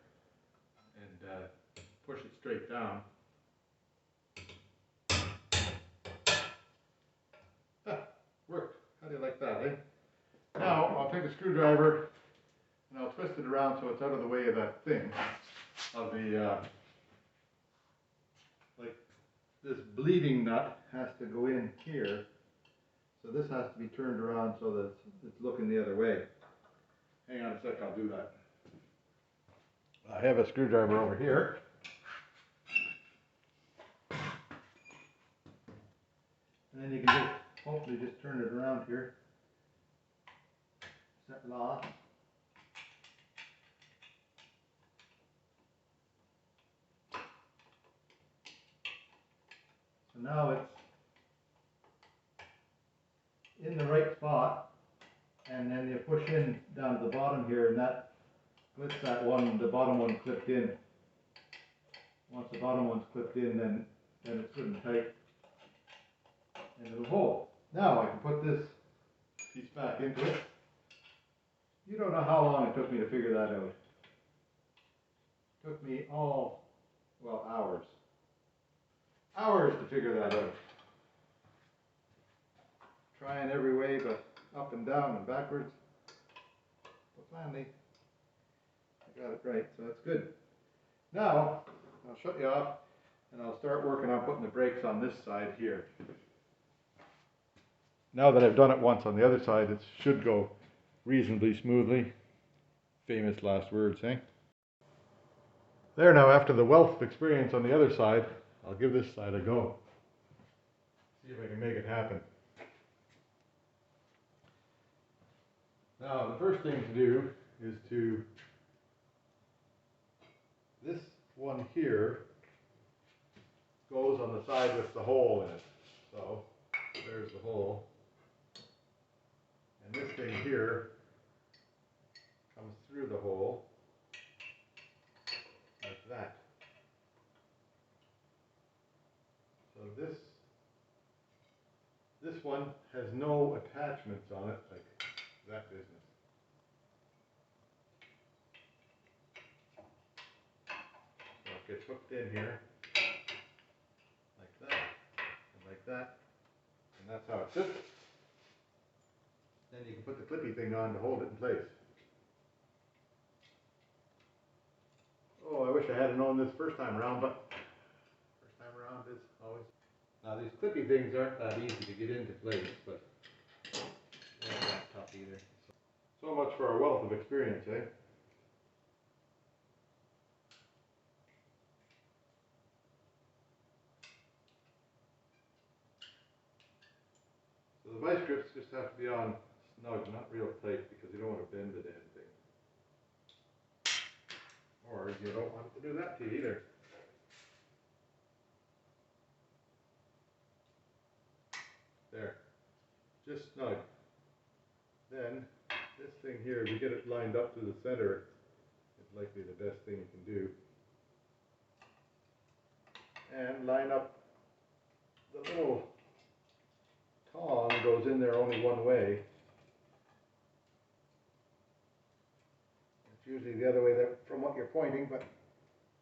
A: and push it straight down. Worked. How do you like that, eh? Now I'll take a screwdriver and I'll twist it around so it's out of the way of that thing, of the, like this bleeding nut has to go in here, so this has to be turned around so that it's looking the other way. Hang on a sec, I'll do that. I have a screwdriver over here. And then you can just, hopefully just turn it around here. Set law. So now it's in the right spot, and then you push in down to the bottom here, and that clips that one, the bottom one clipped in. Once the bottom one's clipped in, then it's good and tight into the hole. Now I can put this piece back into it. You don't know how long it took me to figure that out. It took me hours. Hours to figure that out. Trying every way but up and down and backwards. finally I got it right, so that's good. Now, I'll shut you off and I'll start working on putting the brakes on this side here. Now that I've done it once on the other side, it should go reasonably smoothly. Famous last words, eh? There now, after the wealth of experience on the other side, I'll give this side a go. See if I can make it happen. Now, the first thing to do is this one here goes on the side with the hole in it. So, there's the hole. And this thing here comes through the hole like that. So this one has no attachments on it like that business. So it gets hooked in here like that and like that, and that's how it sits. Then you can put the clippy thing on to hold it in place. Oh, I wish I had known this first time around, but first time around is always. Now these clippy things aren't that easy to get into place, but they're not that tough either. So much for our wealth of experience, eh? So the vice grips just have to be on snug, not real tight, because you don't want to bend the damn thing. Or you don't want it to do that to you either. There. Just snug. Then, this thing here, if you get it lined up to the center, it's likely the best thing you can do. And line up the little tong goes in there only one way. It's usually the other way from what you're pointing, but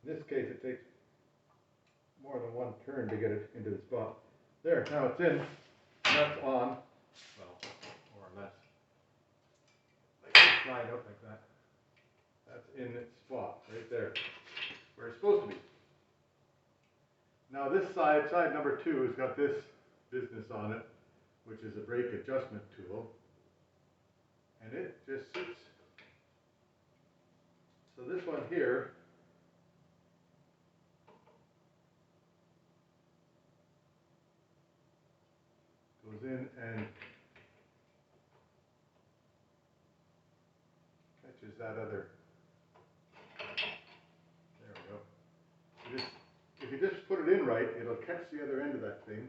A: in this case it takes more than one turn to get it into the spot. There, now it's in, that's on, well, more or less. Like slide out like that. That's in its spot, right there, where it's supposed to be. Now this side number 2, has got this business on it, which is a brake adjustment tool. And it just sits. So this one here goes in and catches that other. There we go. If you just put it in right, it'll catch the other end of that thing.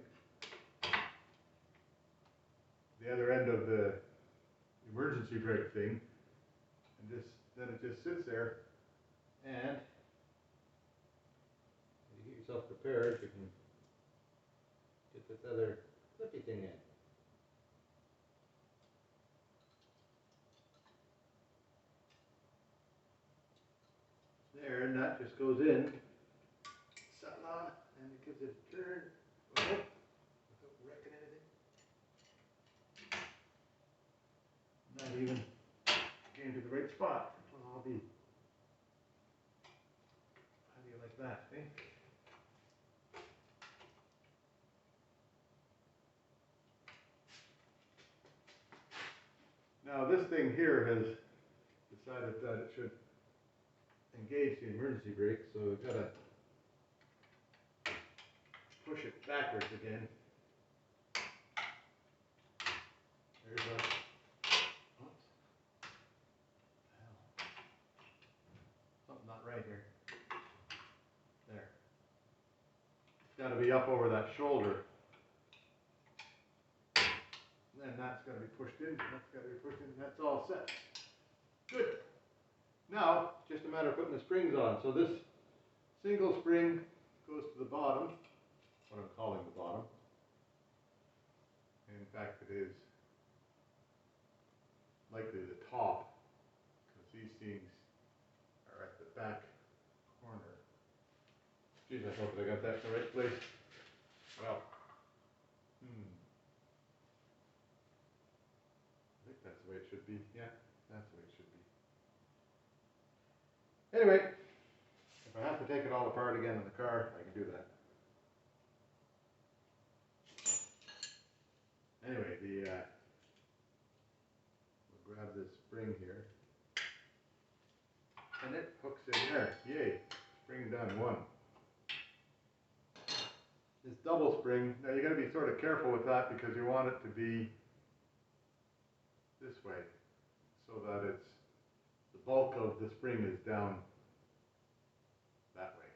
A: The other end of the emergency brake thing. And then it just sits there. And if you get yourself prepared, you can get this other clippy thing in. There, and that just goes in, settle on, and it gives it a turn, without wrecking anything. Not even getting to the right spot. Well, I'll be. How do you like that, eh? Now this thing here has decided that it should engage the emergency brake, so we've got to push it backwards again. There's a, oops, hell, something not right here. There. It's got to be up over that shoulder. And that's got to be pushed in, that's got to be pushed in, that's all set. Good. Now, just a matter of putting the springs on. So this single spring goes to the bottom, what I'm calling the bottom. In fact, it is likely the top, because these things are at the back corner. Geez, I hope I got that in the right place. Well, I think that's the way it should be. Yeah, that's the way it should be. Anyway, if I have to take it all apart again in the car, I can do that. Anyway, we'll grab this spring here, and it hooks in there. Yay! Spring done, one. This double spring, now you got to be sort of careful with that because you want it to be this way, so that it's the bulk of the spring is down that way.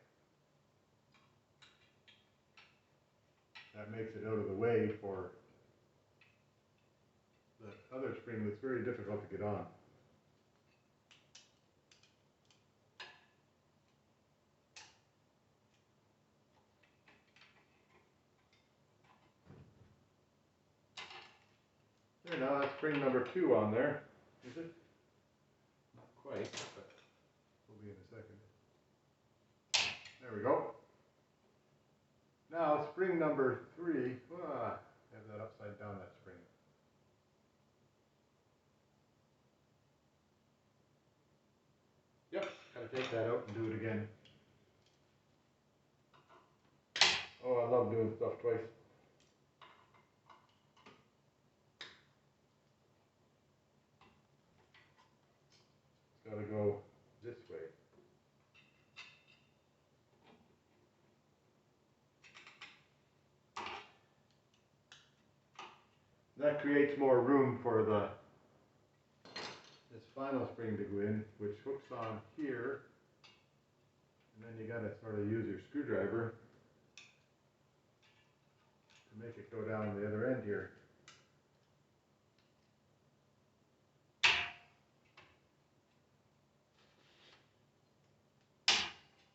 A: That makes it out of the way for the other spring that's very difficult to get on. There now, that's spring number 2 on there. Is it? Not quite, but we'll be in a second. There we go. Now spring number 3, have that upside down, that spring. Yep, gotta take that out and do it again. Oh, I love doing stuff twice. It's gotta go this way. That creates more room for this final spring to go in, which hooks on here, and then you gotta sort of use your screwdriver to make it go down the other end here.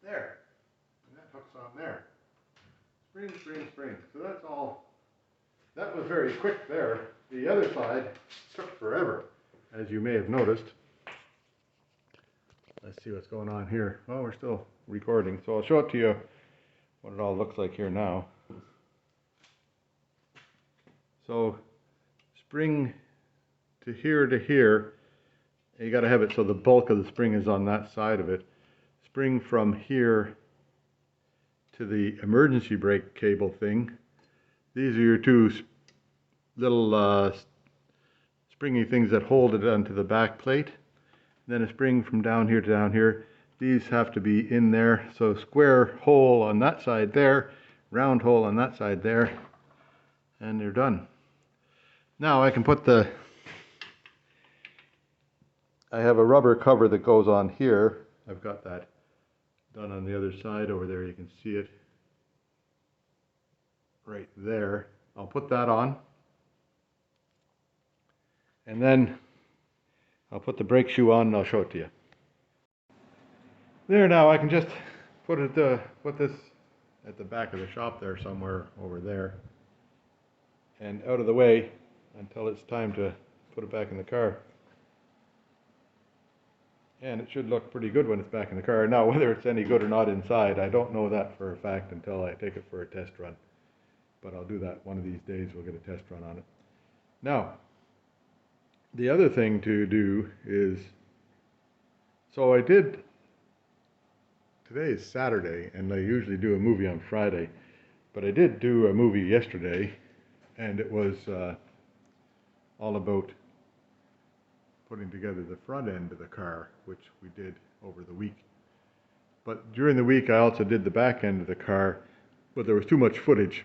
A: There, and that hooks on there. Spring, spring, spring. So that's all. That was very quick there. The other side took forever, as you may have noticed. Let's see what's going on here. Well, we're still recording, so I'll show it to you what it all looks like here now. So, spring to here, you got to have it so the bulk of the spring is on that side of it. Spring from here to the emergency brake cable thing. These are your two little springy things that hold it onto the back plate. Then a spring from down here to down here. These have to be in there. So square hole on that side there, round hole on that side there, and they're done. Now I can put I have a rubber cover that goes on here. I've got that done on the other side over there. You can see it right there. I'll put that on. And then I'll put the brake shoe on and I'll show it to you. There, now I can just put this at the back of the shop there somewhere over there and out of the way until it's time to put it back in the car. And it should look pretty good when it's back in the car. Now, whether it's any good or not inside, I don't know that for a fact until I take it for a test run. But I'll do that one of these days. We'll get a test run on it. Now, the other thing to do is, so I did, today is Saturday, and I usually do a movie on Friday, but I did do a movie yesterday, and it was all about putting together the front end of the car, which we did over the week. But during the week I also did the back end of the car, but there was too much footage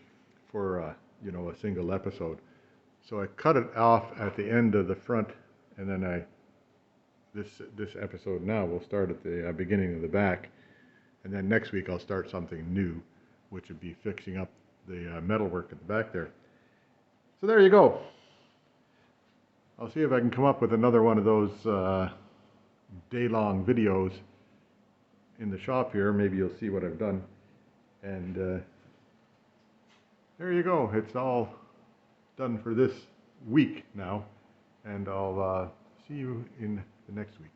A: for you know, a single episode. So I cut it off at the end of the front, and then this episode now will start at the beginning of the back, and then next week I'll start something new, which would be fixing up the metalwork at the back there. So there you go. I'll see if I can come up with another one of those day-long videos in the shop here. Maybe you'll see what I've done. And there you go. It's all done for this week now. And I'll see you in the next week.